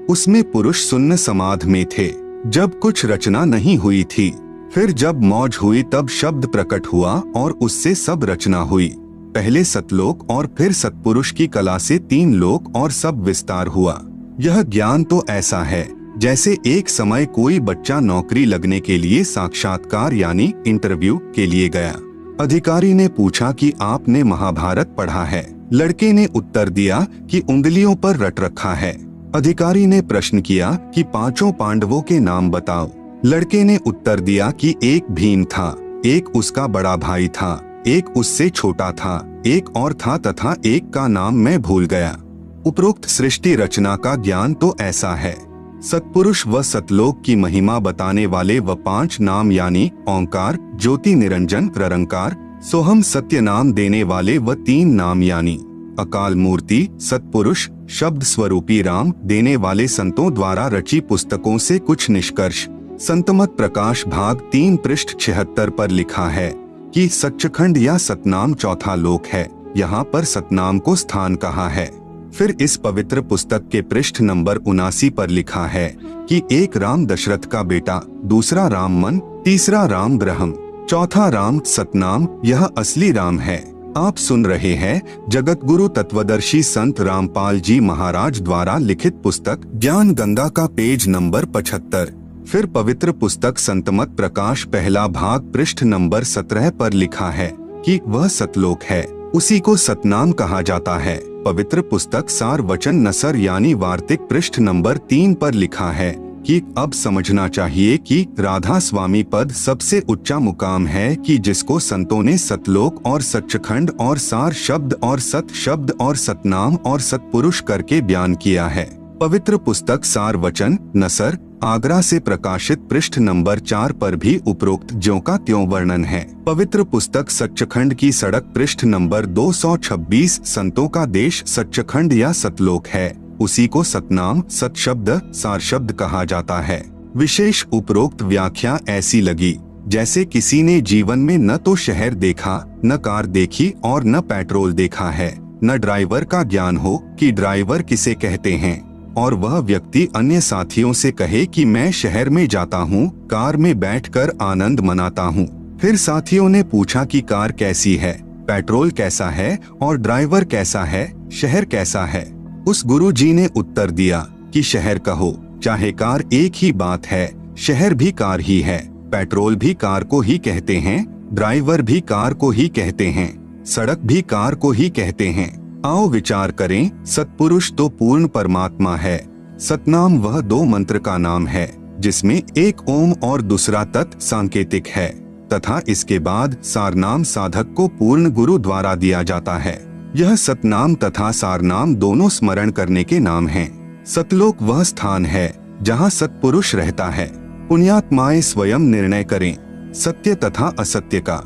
उसमें पुरुष सुन्न समाध में थे, जब कुछ रचना नहीं हुई थी। फिर जब मौज हुई तब शब्द प्रकट हुआ और उससे सब रचना हुई। पहले सतलोक और फिर सतपुरुष की कला से 3 लोक और सब विस्तार हुआ। यह ज्ञान तो ऐसा है जैसे एक समय कोई बच्चा नौकरी लगने के लिए साक्षात्कार यानी इंटरव्यू के लिए गया। अधिकारी ने पूछा कि आपने महाभारत पढ़ा है? लड़के ने उत्तर दिया कि उंगलियों पर रट रखा है। अधिकारी ने प्रश्न किया कि 5 पांडवों के नाम बताओ। लड़के ने उत्तर दिया कि एक भीम था, एक उसका बड़ा भाई था, एक उससे छोटा था, एक और था तथा एक का नाम मैं भूल गया। उपरोक्त सृष्टि रचना का ज्ञान तो ऐसा है। सतपुरुष व सतलोक की महिमा बताने वाले व 5 नाम यानी ओंकार, ज्योति निरंजन, निरंकार, सोहम सत्य नाम देने वाले व 3 नाम यानी अकाल मूर्ति, सतपुरुष, शब्द स्वरूपी राम देने वाले संतों द्वारा रची पुस्तकों से कुछ निष्कर्ष। संतमत प्रकाश भाग 3 पृष्ठ 76 पर लिखा है कि सच्चखंड या सतनाम चौथा लोक है, यहाँ पर सतनाम को स्थान कहा है। फिर इस पवित्र पुस्तक के पृष्ठ नंबर 79 पर लिखा है कि एक राम दशरथ का बेटा, दूसरा राम मन, तीसरा राम ब्रह्म, चौथा राम सतनाम, यह असली राम है। आप सुन रहे हैं जगत गुरु तत्वदर्शी संत रामपाल जी महाराज द्वारा लिखित पुस्तक ज्ञान गंगा का पेज नंबर 75। फिर पवित्र पुस्तक संतमत प्रकाश पहला भाग पृष्ठ नंबर 17 पर लिखा है कि वह सतलोक है, उसी को सतनाम कहा जाता है। पवित्र पुस्तक सार वचन नसर यानी वार्तिक पृष्ठ नंबर 3 पर लिखा है कि अब समझना चाहिए कि राधा स्वामी पद सबसे उच्चा मुकाम है कि जिसको संतों ने सतलोक और सच्चखंड और सार शब्द और सत शब्द और सतनाम और सतपुरुष करके बयान किया है। पवित्र पुस्तक सार वचन नसर आगरा से प्रकाशित पृष्ठ नंबर 4 पर भी उपरोक्त ज्यों का त्यों वर्णन है। पवित्र पुस्तक सच्चखंड की सड़क पृष्ठ नंबर 226 संतों का देश सच्चखंड या सतलोक है, उसी को सतनाम सत शब्द सार शब्द कहा जाता है। विशेष उपरोक्त व्याख्या ऐसी लगी जैसे किसी ने जीवन में न तो शहर देखा, न कार देखी और न पेट्रोल देखा है, न ड्राइवर का ज्ञान हो कि ड्राइवर किसे कहते हैं, और वह व्यक्ति अन्य साथियों से कहे कि मैं शहर में जाता हूँ, कार में बैठकर आनंद मनाता हूँ। फिर साथियों ने पूछा कि कार कैसी है, पेट्रोल कैसा है और ड्राइवर कैसा है, शहर कैसा है। उस गुरुजी ने उत्तर दिया कि शहर कहो चाहे कार, एक ही बात है, शहर भी कार ही है, पेट्रोल भी कार को ही कहते हैं, ड्राइवर भी कार को ही कहते हैं, सड़क भी कार को ही कहते हैं। आओ विचार करें, सतपुरुष तो पूर्ण परमात्मा है, सतनाम वह 2 मंत्र का नाम है जिसमें एक ओम और दूसरा तत् सांकेतिक है, तथा इसके बाद सारनाम साधक को पूर्ण गुरु द्वारा दिया जाता है। यह सतनाम तथा सारनाम दोनों स्मरण करने के नाम हैं। सतलोक वह स्थान है जहाँ सतपुरुष रहता है। पुण्यात्माएं स्वयं निर्णय करें सत्य तथा असत्य का।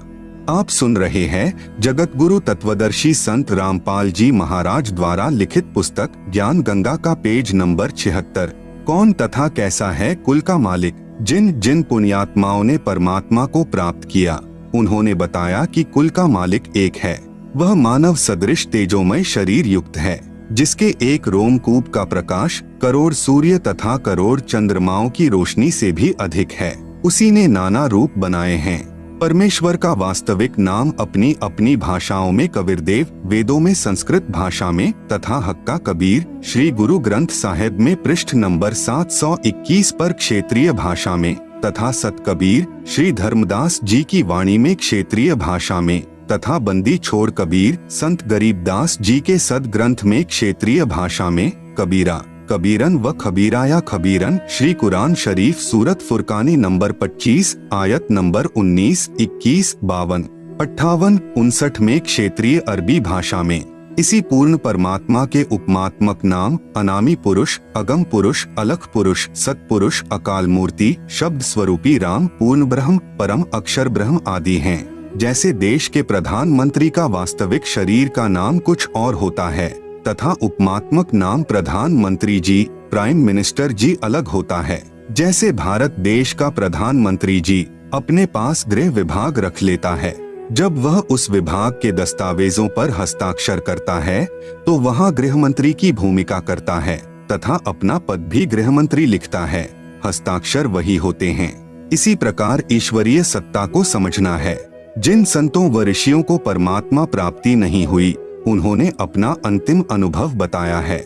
आप सुन रहे हैं जगत गुरु तत्वदर्शी संत रामपाल जी महाराज द्वारा लिखित पुस्तक ज्ञान गंगा का पेज नंबर 76। कौन तथा कैसा है कुल का मालिक? जिन जिन पुण्यात्माओं ने परमात्मा को प्राप्त किया उन्होंने बताया कि कुल का मालिक एक है। वह मानव सदृश तेजोमय शरीर युक्त है, जिसके एक रोमकूप का प्रकाश करोड़ सूर्य तथा करोड़ चंद्रमाओं की रोशनी से भी अधिक है। उसी ने नाना रूप बनाए हैं। परमेश्वर का वास्तविक नाम अपनी अपनी भाषाओं में कबीरदेव, वेदों में संस्कृत भाषा में, तथा हक्का कबीर श्री गुरु ग्रंथ साहिब में पृष्ठ नंबर 721 पर क्षेत्रीय भाषा में, तथा सत कबीर श्री धर्मदास जी की वाणी में क्षेत्रीय भाषा में, तथा बंदी छोड़ कबीर संत गरीबदास जी के सद ग्रंथ में क्षेत्रीय भाषा में, कबीरा, कबीरन व खबीरा या खबीरन श्री कुरान शरीफ सूरत फुरकानी नंबर 25 आयत नंबर 19, 21, 52, 58, 59 में क्षेत्रीय अरबी भाषा में। इसी पूर्ण परमात्मा के उपमात्मक नाम अनामी पुरुष, अगम पुरुष, अलख पुरुष, सतपुरुष, अकाल मूर्ति, शब्द स्वरूपी राम, पूर्ण ब्रह्म, परम अक्षर ब्रह्म आदि हैं। जैसे देश के प्रधानमंत्री का वास्तविक शरीर का नाम कुछ और होता है तथा उपमात्मक नाम प्रधानमंत्री जी, प्राइम मिनिस्टर जी अलग होता है। जैसे भारत देश का प्रधानमंत्री जी अपने पास गृह विभाग रख लेता है, जब वह उस विभाग के दस्तावेजों पर हस्ताक्षर करता है तो वहाँ गृह मंत्री की भूमिका करता है तथा अपना पद भी गृह मंत्री लिखता है। हस्ताक्षर वही होते हैं। इसी प्रकार ईश्वरीय सत्ता को समझना है। जिन संतों व ऋषियों को परमात्मा प्राप्ति नहीं हुई, उन्होंने अपना अंतिम अनुभव बताया है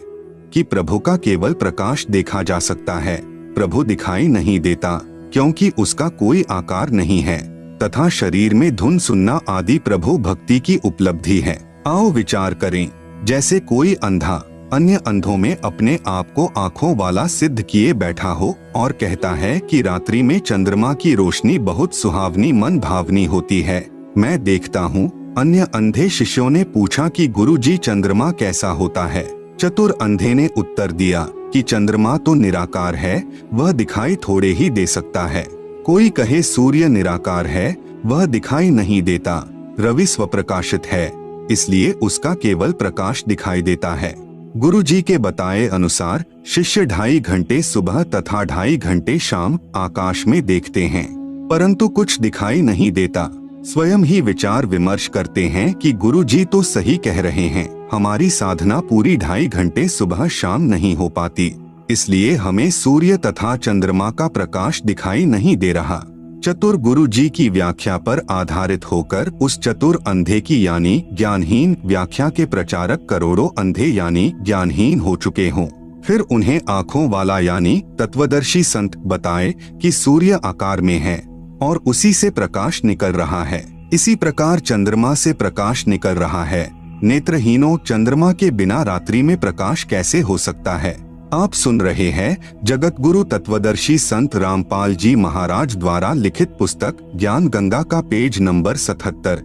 कि प्रभु का केवल प्रकाश देखा जा सकता है, प्रभु दिखाई नहीं देता क्योंकि उसका कोई आकार नहीं है, तथा शरीर में धुन सुनना आदि प्रभु भक्ति की उपलब्धि है। आओ विचार करें, जैसे कोई अंधा अन्य अंधों में अपने आप को आँखों वाला सिद्ध किए बैठा हो और कहता है कि रात्रि में चंद्रमा की रोशनी बहुत सुहावनी मन भावनी होती है, मैं देखता हूँ। अन्य अंधे शिष्यों ने पूछा कि गुरुजी चंद्रमा कैसा होता है। चतुर अंधे ने उत्तर दिया कि चंद्रमा तो निराकार है, वह दिखाई थोड़े ही दे सकता है। कोई कहे सूर्य निराकार है, वह दिखाई नहीं देता, रवि स्वप्रकाशित है, इसलिए उसका केवल प्रकाश दिखाई देता है। गुरुजी के बताए अनुसार शिष्य 2.5 घंटे सुबह तथा 2.5 घंटे शाम आकाश में देखते हैं, परंतु कुछ दिखाई नहीं देता। स्वयं ही विचार विमर्श करते हैं कि गुरुजी तो सही कह रहे हैं, हमारी साधना पूरी 2.5 घंटे सुबह शाम नहीं हो पाती, इसलिए हमें सूर्य तथा चंद्रमा का प्रकाश दिखाई नहीं दे रहा। चतुर गुरुजी की व्याख्या पर आधारित होकर उस चतुर अंधे की यानी ज्ञानहीन व्याख्या के प्रचारक करोड़ों अंधे यानी ज्ञानहीन हो चुके हों। फिर उन्हें आँखों वाला यानी तत्वदर्शी संत बताए कि सूर्य आकार में है और उसी से प्रकाश निकल रहा है। इसी प्रकार चंद्रमा से प्रकाश निकल रहा है। नेत्रहीनों, चंद्रमा के बिना रात्रि में प्रकाश कैसे हो सकता है। आप सुन रहे हैं जगत गुरु तत्वदर्शी संत रामपाल जी महाराज द्वारा लिखित पुस्तक ज्ञान गंगा का पेज नंबर 77।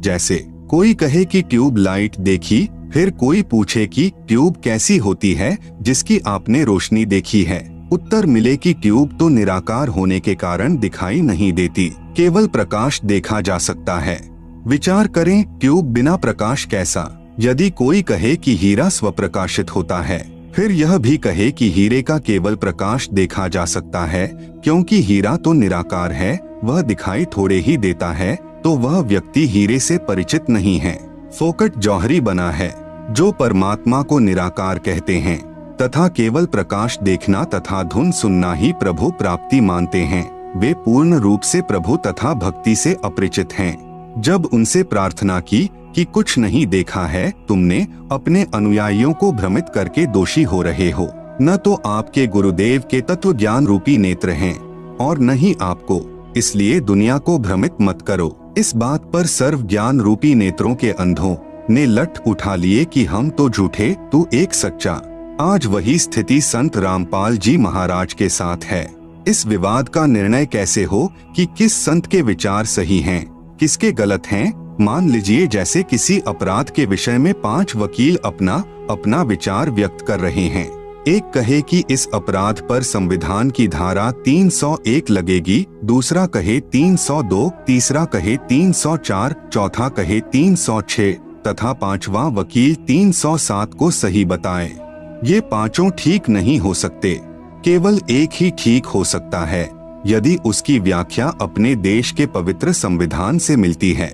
जैसे कोई कहे कि ट्यूब लाइट देखी, फिर कोई पूछे कि ट्यूब कैसी होती है जिसकी आपने रोशनी देखी है। उत्तर मिले कि ट्यूब तो निराकार होने के कारण दिखाई नहीं देती, केवल प्रकाश देखा जा सकता है। विचार करें, ट्यूब बिना प्रकाश कैसा। यदि कोई कहे कि हीरा स्वप्रकाशित होता है, फिर यह भी कहे कि हीरे का केवल प्रकाश देखा जा सकता है, क्योंकि हीरा तो निराकार है, वह दिखाई थोड़े ही देता है, तो वह व्यक्ति हीरे से परिचित नहीं है, फोकट जौहरी बना है। जो परमात्मा को निराकार कहते हैं तथा केवल प्रकाश देखना तथा धुन सुनना ही प्रभु प्राप्ति मानते हैं, वे पूर्ण रूप से प्रभु तथा भक्ति से अपरिचित हैं। जब उनसे प्रार्थना की कि कुछ नहीं देखा है, तुमने अपने अनुयायियों को भ्रमित करके दोषी हो रहे हो। न तो आपके गुरुदेव के तत्व ज्ञान रूपी नेत्र हैं और न ही आपको, इसलिए दुनिया को भ्रमित मत करो। इस बात पर सर्व ज्ञान रूपी नेत्रों के अंधों ने लठ उठा लिए कि हम तो झूठे, तू एक सच्चा। आज वही स्थिति संत रामपाल जी महाराज के साथ है। इस विवाद का निर्णय कैसे हो कि किस संत के विचार सही हैं, किसके गलत हैं। मान लीजिए जैसे किसी अपराध के विषय में 5 वकील अपना विचार व्यक्त कर रहे हैं। एक कहे कि इस अपराध पर संविधान की धारा 301 लगेगी, दूसरा कहे 302, तीसरा कहे 304, चौथा कहे 306 तथा 5वां वकील 307 को सही बताए। ये पांचों ठीक नहीं हो सकते, केवल एक ही ठीक हो सकता है, यदि उसकी व्याख्या अपने देश के पवित्र संविधान से मिलती है।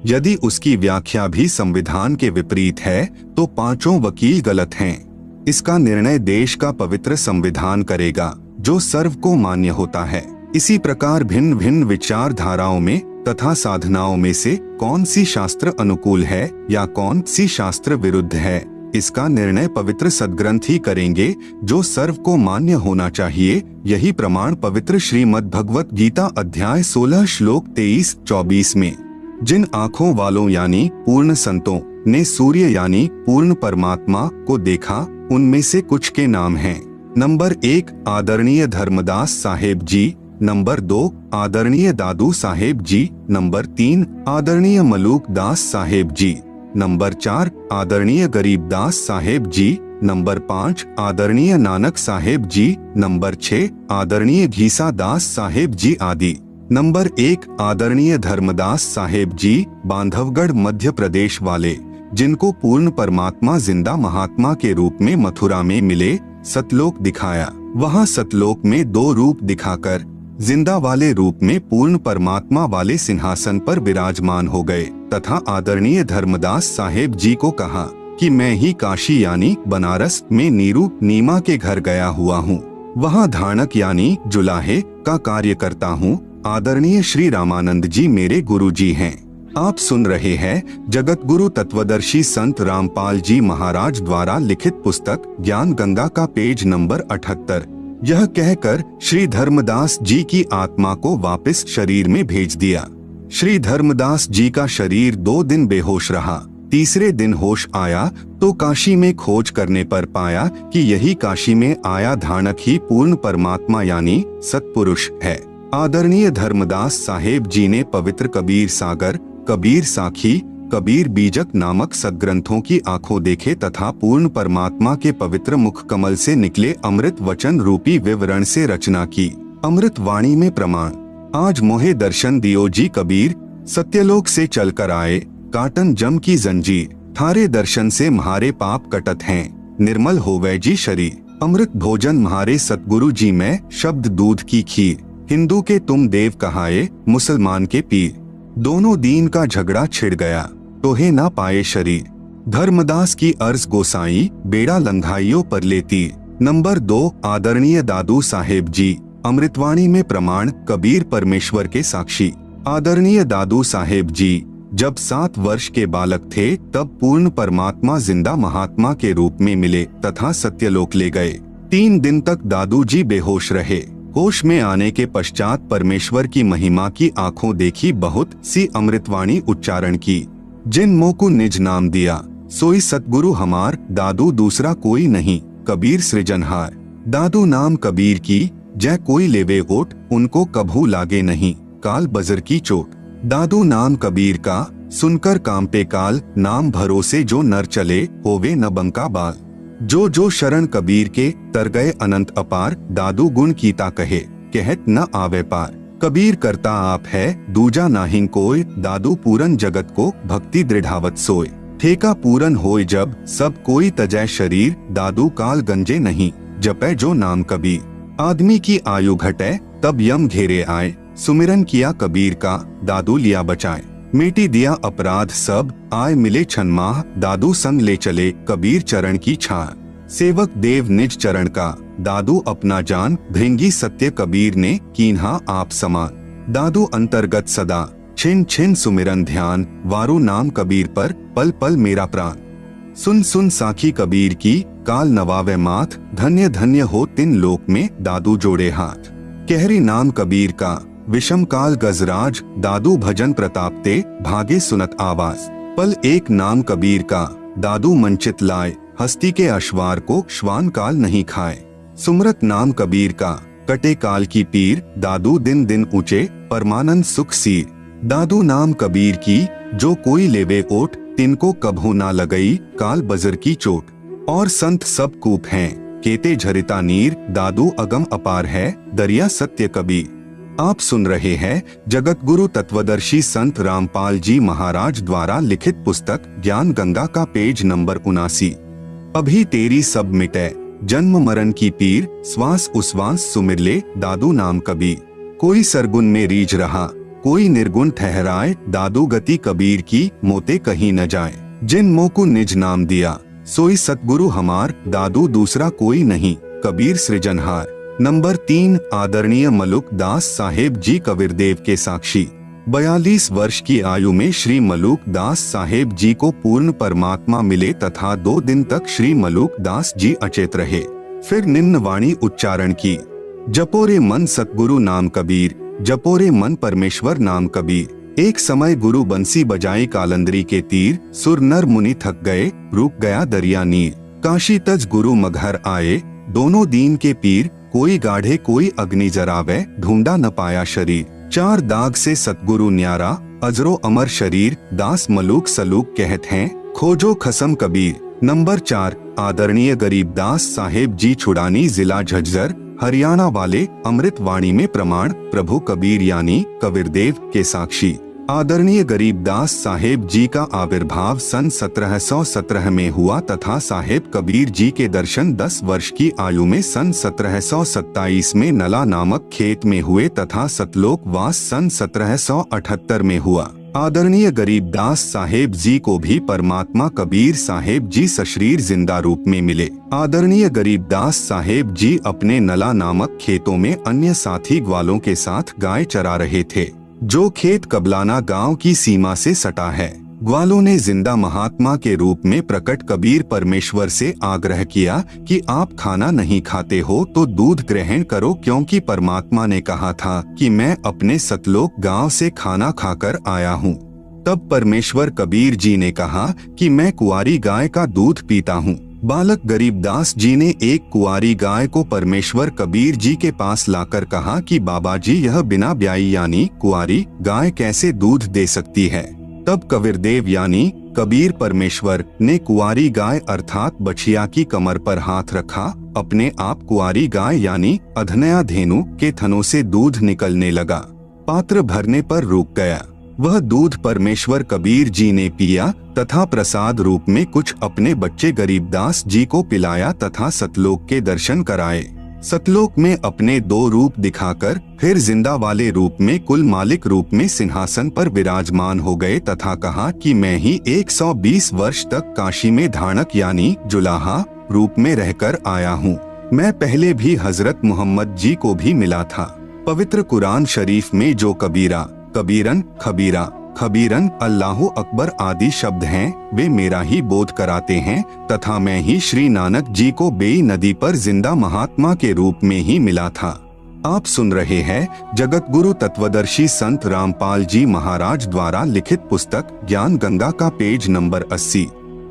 यदि उसकी व्याख्या भी संविधान के विपरीत है तो पांचों वकील गलत हैं। इसका निर्णय देश का पवित्र संविधान करेगा जो सर्व को मान्य होता है। इसी प्रकार भिन्न भिन्न विचारधाराओं में तथा साधनाओं में से कौन सी शास्त्र अनुकूल है या कौन सी शास्त्र विरुद्ध है, इसका निर्णय पवित्र सद्ग्रंथ ही करेंगे, जो सर्व को मान्य होना चाहिए। यही प्रमाण पवित्र श्रीमद् भगवत गीता अध्याय 16 श्लोक 23-24 में जिन आँखों वालों यानी पूर्ण संतों ने सूर्य यानी पूर्ण परमात्मा को देखा, उनमें से कुछ के नाम हैं। नंबर 1 आदरणीय धर्मदास साहेब जी, नंबर 2 आदरणीय दादू साहेब जी, नंबर 3 आदरणीय मलूक दास साहेब जी, नंबर 4 आदरणीय गरीबदास साहेब जी, नंबर 5 आदरणीय नानक साहेब जी, नंबर 6 आदरणीय घीसा दास साहेब जी आदि। नंबर 1 आदरणीय धर्मदास साहेब जी, बांधवगढ़ मध्य प्रदेश वाले, जिनको पूर्ण परमात्मा जिंदा महात्मा के रूप में मथुरा में मिले, सतलोक दिखाया। वहाँ सतलोक में 2 रूप दिखाकर जिंदा वाले रूप में पूर्ण परमात्मा वाले सिंहासन पर विराजमान हो गए तथा आदरणीय धर्मदास साहेब जी को कहा कि मैं ही काशी यानी बनारस में नीरू नीमा के घर गया हुआ हूँ, वहाँ धानक यानी जुलाहे का कार्य करता हूँ। आदरणीय श्री रामानंद जी मेरे गुरु जी हैं। आप सुन रहे हैं जगत गुरु तत्वदर्शी संत रामपाल जी महाराज द्वारा लिखित पुस्तक ज्ञान गंगा का पेज नंबर 78। यह कहकर श्री धर्मदास जी की आत्मा को वापस शरीर में भेज दिया। श्री धर्मदास जी का शरीर 2 दिन बेहोश रहा। तीसरे दिन होश आया तो काशी में खोज करने पर पाया कि यही काशी में आया धानक ही पूर्ण परमात्मा यानी सत्पुरुष है। आदरणीय धर्मदास साहेब जी ने पवित्र कबीर सागर, कबीर साखी, कबीर बीजक नामक सद्ग्रंथों की आंखों देखे तथा पूर्ण परमात्मा के पवित्र मुख कमल से निकले अमृत वचन रूपी विवरण से रचना की। अमृत वाणी में प्रमाण आज मोहे दर्शन दियो जी कबीर, सत्यलोक से चलकर आए काटन जम की जंजीर, थारे दर्शन से म्हारे पाप कटत हैं, निर्मल होवे जी शरीर। अमृत भोजन म्हारे सतगुरु जी में शब्द दूध की खीर, हिंदू के तुम देव कहाए मुसलमान के पीर, दोनों दीन का झगड़ा छिड़ गया तोहे ना पाए शरीर। धर्मदास की अर्ज गोसाई बेड़ा लंघाइयों पर लेती। नंबर 2 आदरणीय दादू साहेब जी, अमृतवाणी में प्रमाण कबीर परमेश्वर के साक्षी। आदरणीय दादू साहेब जी जब 7 वर्ष के बालक थे तब पूर्ण परमात्मा जिंदा महात्मा के रूप में मिले तथा सत्यलोक ले गए। 3 दिन तक दादू जी बेहोश रहे। होश में आने के पश्चात परमेश्वर की महिमा की आंखों देखी बहुत सी अमृतवाणी उच्चारण की। जिन मोह को निज नाम दिया सोई सतगुरु हमार, दादू दूसरा कोई नहीं कबीर सृजनहार। दादू नाम कबीर की जय कोई लेवे ओट, उनको कभू लागे नहीं काल बजर की चोट। दादू नाम कबीर का सुनकर काम पे काल, नाम भरोसे जो नर चले होवे न बंका बाल। जो जो शरण कबीर के तर गए अनंत अपार, दादू गुण कीता कहे कहत न आवे पार। कबीर करता आप है दूजा नाहिं कोय, दादू पूरन जगत को भक्ति दृढ़ावत सोय। ठेका पूरन होय जब सब कोई तजय शरीर, दादू काल गंजे नहीं जपै जो नाम कबीर। आदमी की आयु घटे तब यम घेरे आए, सुमिरन किया कबीर का दादू लिया बचाए। मिटी दिया अपराध सब आए मिले छनमाह, दादू संग ले चले कबीर चरण की छाह। सेवक देव निज चरण का दादू अपना जान, भृंगी सत्य कबीर ने कीन्हा आप समान। दादू अंतर्गत सदा छिन छिन सुमिरन ध्यान, वारू नाम कबीर पर पल पल मेरा प्राण। सुन सुन साखी कबीर की काल नवावे माथ, धन्य धन्य हो तिन लोक में दादू जोड़े हाथ। कहरी नाम कबीर का विषम काल गजराज, दादू भजन प्रतापते भागे सुनत आवाज। पल एक नाम कबीर का दादू मंचित लाए, हस्ती के अश्वार को श्वान काल नहीं खाए। सुमरत नाम कबीर का कटे काल की पीर, दादू दिन दिन ऊंचे परमानंद सुख सीर। दादू नाम कबीर की जो कोई लेवे ओट, तिनको कभू ना लगई काल बजर की चोट। और संत सब कूप हैं केते झरिता नीर, दादू अगम अपार है दरिया सत्य कबीर। आप सुन रहे हैं जगत गुरु तत्वदर्शी संत रामपाल जी महाराज द्वारा लिखित पुस्तक ज्ञान गंगा का पेज नंबर 79। अभी तेरी सब मिटे जन्म मरण की पीर, श्वास उश्वास सुमिर ले दादू नाम कबीर। कोई सरगुन में रीझ रहा कोई निर्गुण ठहराए, दादू गति कबीर की मोते कहीं न जाए। जिन मोह को निज नाम दिया सोई सतगुरु हमार, दादू दूसरा कोई नहीं कबीर सृजनहार। नंबर 3 आदरणीय मलुक दास साहेब जी कबीरदेव के साक्षी। 42 वर्ष की आयु में श्री मलूक दास साहेब जी को पूर्ण परमात्मा मिले तथा 2 दिन तक श्री मलूक दास जी अचेत रहे। फिर निम्न वाणी उच्चारण की, जपोरे मन सतगुरु नाम कबीर, जपोरे मन परमेश्वर नाम कबीर। एक समय गुरु बंसी बजाए कालंदरी के तीर, सुर नर मुनि थक गए, रुक गया दरिया नीर। काशी तज गुरु मगहर आए, दोनों दीन के पीर, कोई गाढ़े कोई अग्नि जरावे, ढूंढा न पाया शरीर। 4 दाग से सतगुरु न्यारा, अजरो अमर शरीर, दास मलूक सलूक कहत हैं, खोजो खसम कबीर। नंबर 4, आदरणीय गरीबदास साहेब जी छुड़ानी, जिला झज्जर, हरियाणा वाले। अमृत वाणी में प्रमाण, प्रभु कबीर यानी कबीरदेव के साक्षी। आदरणीय गरीबदास साहेब जी का आविर्भाव सन 1717 में हुआ तथा साहेब कबीर जी के दर्शन 10 वर्ष की आयु में सन 1727 में नला नामक खेत में हुए तथा सतलोक वास सन 1778 में हुआ। आदरणीय गरीबदास साहेब जी को भी परमात्मा कबीर साहेब जी सशरीर जिंदा रूप में मिले। आदरणीय गरीबदास साहेब जी अपने नला नामक खेतों में अन्य साथी ग्वालों के साथ गाय चरा रहे थे, जो खेत कबलाना गांव की सीमा से सटा है। ग्वालों ने जिंदा महात्मा के रूप में प्रकट कबीर परमेश्वर से आग्रह किया कि आप खाना नहीं खाते हो तो दूध ग्रहण करो, क्योंकि परमात्मा ने कहा था कि मैं अपने सतलोक गांव से खाना खाकर आया हूँ। तब परमेश्वर कबीर जी ने कहा कि मैं कुंवारी गाय का दूध पीता हूँ। बालक गरीबदास जी ने एक कुंवारी गाय को परमेश्वर कबीर जी के पास लाकर कहा कि बाबा जी, यह बिना ब्याई यानी कुंवारी गाय कैसे दूध दे सकती है। तब कबीरदेव यानी कबीर परमेश्वर ने कुंवारी गाय अर्थात बछिया की कमर पर हाथ रखा। अपने आप कुंवारी गाय यानी अधनया धेनु के थनों से दूध निकलने लगा। पात्र भरने पर रुक गया। वह दूध परमेश्वर कबीर जी ने पिया तथा प्रसाद रूप में कुछ अपने बच्चे गरीबदास जी को पिलाया तथा सतलोक के दर्शन कराए। सतलोक में अपने 2 रूप दिखाकर फिर जिंदा वाले रूप में कुल मालिक रूप में सिंहासन पर विराजमान हो गए तथा कहा कि मैं ही 120 वर्ष तक काशी में धाणक यानी जुलाहा रूप में रहकर आया हूँ। मैं पहले भी हजरत मोहम्मद जी को भी मिला था। पवित्र कुरान शरीफ में जो कबीरा, कबीरन, खबीरा, खबीरन, अल्लाहु अकबर आदि शब्द हैं, वे मेरा ही बोध कराते हैं तथा मैं ही श्री नानक जी को बेई नदी पर जिंदा महात्मा के रूप में ही मिला था। आप सुन रहे हैं जगत गुरु तत्वदर्शी संत रामपाल जी महाराज द्वारा लिखित पुस्तक ज्ञान गंगा का पेज नंबर 80।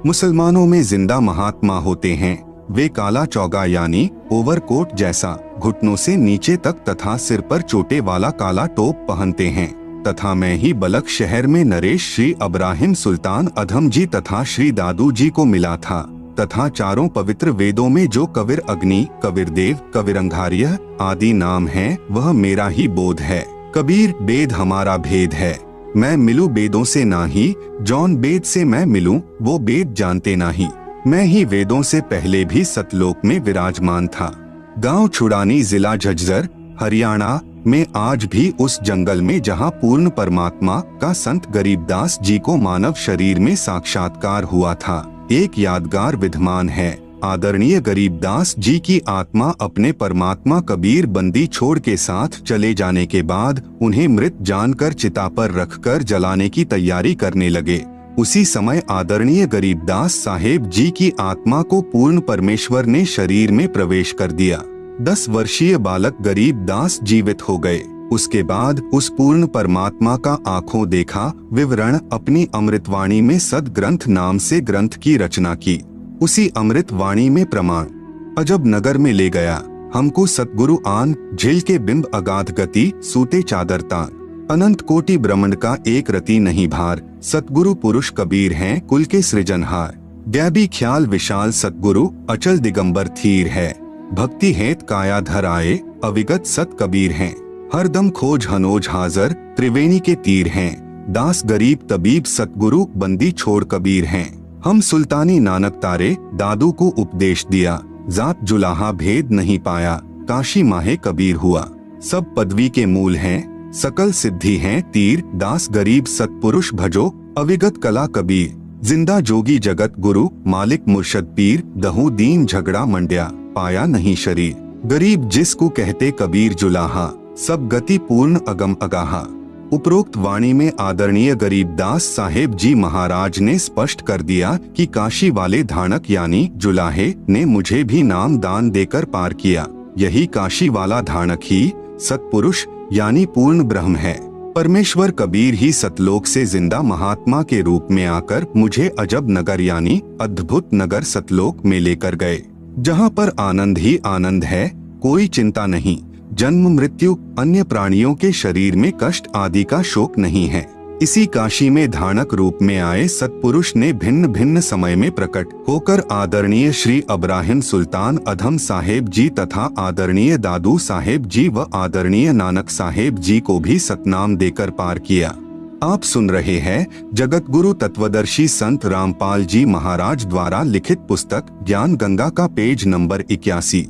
मुसलमानों में जिंदा महात्मा होते हैं। वे काला चौगा यानी ओवरकोट जैसा घुटनों से नीचे तक तथा सिर पर चोटे वाला काला टोप पहनते हैं तथा मैं ही बलक शहर में नरेश श्री अब्राहिम सुल्तान अधम जी तथा श्री दादू जी को मिला था तथा 4 पवित्र वेदों में जो कबीर अग्नि, कबीरदेव, कबीरंघार्य आदि नाम हैं, वह मेरा ही बोध है। कबीर वेद हमारा भेद है, मैं मिलूं वेदों से नाही, जौन वेद से मैं मिलूं वो वेद जानते नाही। मैं ही वेदों से पहले भी सतलोक में विराजमान था। गांव छुड़ानी, जिला झज्जर, हरियाणा में आज भी उस जंगल में जहां पूर्ण परमात्मा का संत गरीबदास जी को मानव शरीर में साक्षात्कार हुआ था, एक यादगार विद्यमान है। आदरणीय गरीबदास जी की आत्मा अपने परमात्मा कबीर बंदी छोड़ के साथ चले जाने के बाद उन्हें मृत जानकर चिता पर रखकर जलाने की तैयारी करने लगे। उसी समय आदरणीय गरीबदास साहेब जी की आत्मा को पूर्ण परमेश्वर ने शरीर में प्रवेश कर दिया। 10 वर्षीय बालक गरीबदास जीवित हो गए। उसके बाद उस पूर्ण परमात्मा का आंखों देखा विवरण अपनी अमृतवाणी में सद ग्रंथ नाम से ग्रंथ की रचना की। उसी अमृतवाणी में प्रमाण अजब नगर में ले गया हमको सतगुरु आन, झिल के बिंब अगाध गति, सूते चादर तान, अनंत कोटि ब्रह्मांड का एक रति नहीं भार, सतगुरु पुरुष कबीर हैं कुल के सृजनहार। गैबी ख्याल विशाल सतगुरु, अचल दिगंबर थीर है, भक्ति हेत काया धर आए, अविगत सत कबीर हैं। हरदम खोज हनोज हाजर, त्रिवेणी के तीर हैं, दास गरीब तबीब सतगुरु बंदी छोड़ कबीर हैं। हम सुल्तानी नानक तारे, दादू को उपदेश दिया, जात जुलाहा भेद नहीं पाया, काशी माहे कबीर हुआ। सब पदवी के मूल हैं, सकल सिद्धि हैं तीर, दास गरीब सतपुरुष भजो, अविगत कला कबीर। जिंदा जोगी जगत गुरु, मालिक मुर्शद पीर, दहु दीन झगड़ा मंड्या, पाया नहीं शरीर। गरीब जिसको कहते कबीर जुलाहा, सब गति पूर्ण अगम अगाहा। उपरोक्त वाणी में आदरणीय गरीबदास साहेब जी महाराज ने स्पष्ट कर दिया कि काशी वाले धाणक यानी जुलाहे ने मुझे भी नाम दान देकर पार किया। यही काशी वाला धाणक ही सतपुरुष यानी पूर्ण ब्रह्म है। परमेश्वर कबीर ही सतलोक से जिंदा महात्मा के रूप में आकर मुझे अजब नगर यानी अद्भुत नगर सतलोक में लेकर गए, जहाँ पर आनंद ही आनंद है, कोई चिंता नहीं, जन्म मृत्यु, अन्य प्राणियों के शरीर में कष्ट आदि का शोक नहीं है। इसी काशी में धाणक रूप में आए सतपुरुष ने भिन्न भिन्न समय में प्रकट होकर आदरणीय श्री अब्राहिम सुल्तान अधम साहेब जी तथा आदरणीय दादू साहेब जी व आदरणीय नानक साहेब जी को भी सतनाम देकर पार किया। आप सुन रहे हैं जगत गुरु तत्वदर्शी संत रामपाल जी महाराज द्वारा लिखित पुस्तक ज्ञान गंगा का पेज नंबर 81।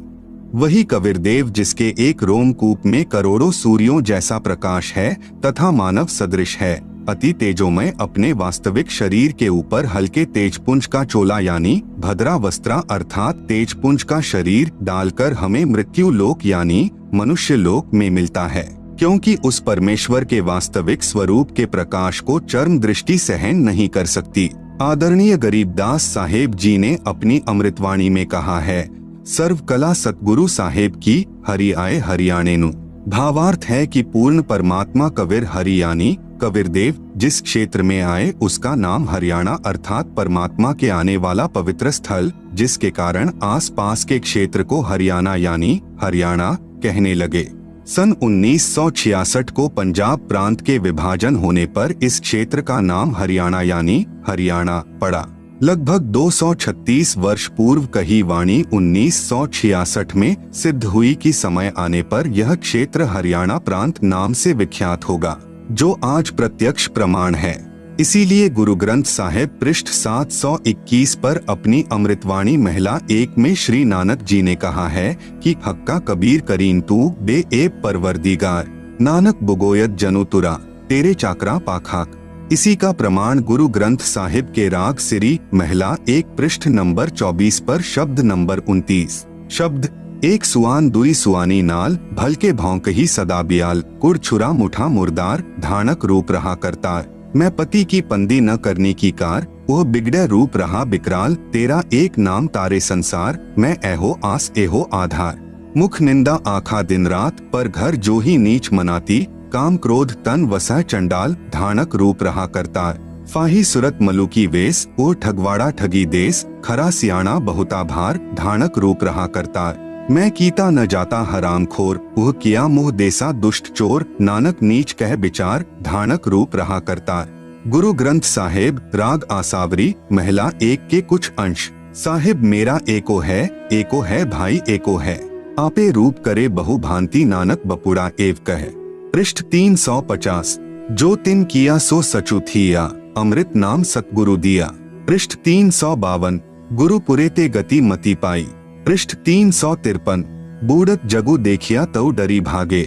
वही कबीरदेव जिसके एक रोमकूप में करोड़ों सूर्यों जैसा प्रकाश है तथा मानव सदृश है, अति तेजोमय, अपने वास्तविक शरीर के ऊपर हल्के तेजपुंज का चोला यानी भद्रा वस्त्रा अर्थात तेजपुंज का शरीर डालकर हमें मृत्यु लोक यानी मनुष्य लोक में मिलता है, क्योंकि उस परमेश्वर के वास्तविक स्वरूप के प्रकाश को चर्म दृष्टि सहन नहीं कर सकती। आदरणीय गरीबदास साहेब जी ने अपनी अमृतवाणी में कहा है, सर्व कला सतगुरु साहेब की, हरि आए हरियाणे नु। भावार्थ है कि पूर्ण परमात्मा कबीर हरि यानी कबीरदेव जिस क्षेत्र में आए उसका नाम हरियाणा अर्थात परमात्मा के आने वाला पवित्र स्थल, जिसके कारण आसपास के क्षेत्र को हरियाणा यानी हरियाणा कहने लगे। सन 1966 को पंजाब प्रांत के विभाजन होने पर इस क्षेत्र का नाम हरियाणा यानी हरियाणा पड़ा। लगभग 236 वर्ष पूर्व कही वाणी 1966 में सिद्ध हुई कि समय आने पर यह क्षेत्र हरियाणा प्रांत नाम से विख्यात होगा, जो आज प्रत्यक्ष प्रमाण है। इसीलिए गुरु ग्रंथ साहिब पृष्ठ 721 पर अपनी अमृतवाणी महिला 1 में श्री नानक जी ने कहा है कि हक्का कबीर करीन तू बे एब परवरदिगार, नानक बुगोयत जनु तुरा तेरे चाकरा पाखाक। इसी का प्रमाण गुरु ग्रंथ साहिब के राग सिरी महिला 1 पृष्ठ नंबर 24 पर शब्द नंबर 29 शब्द एक सुआन दुई सुआनी नाल भलके भौंकही सदा बियाल कुड़ छुरा मुठा मुर्दार धानक रूप रहा करतार। मैं पति की पंदी न करने की कार, वह बिगड़े रूप रहा बिकराल, तेरा एक नाम तारे संसार, मैं एहो आस एहो आधार। मुख निंदा आखा दिन रात, पर घर जो ही नीच मनाती, काम क्रोध तन वसा चंडाल, धानक रूप रहा करतार। फाही सुरत मलु की वेश, ओ ठगवाड़ा ठगी देश, खरा सियाणा बहुता भार, धानक रूप रहा करतार। मैं कीता न जाता हराम खोर, वह किया मुह देसा दुष्ट चोर, नानक नीच कह विचार, धानक रूप रहा करतार। गुरु ग्रंथ साहिब राग आसावरी महिला 1 के कुछ अंश। साहिब मेरा एको है भाई एको है, आपे रूप करे बहु भांति, नानक बपुड़ा एव कहे। पृष्ठ 350। जो तिन किया सो सचु थिया, अमृत नाम सतगुरु दिया। पृष्ठ 352। गुरु पुरे ते गति मति पाई। पृष्ठ 353। बूढ़त जगु देखिया तौ डरी भागे।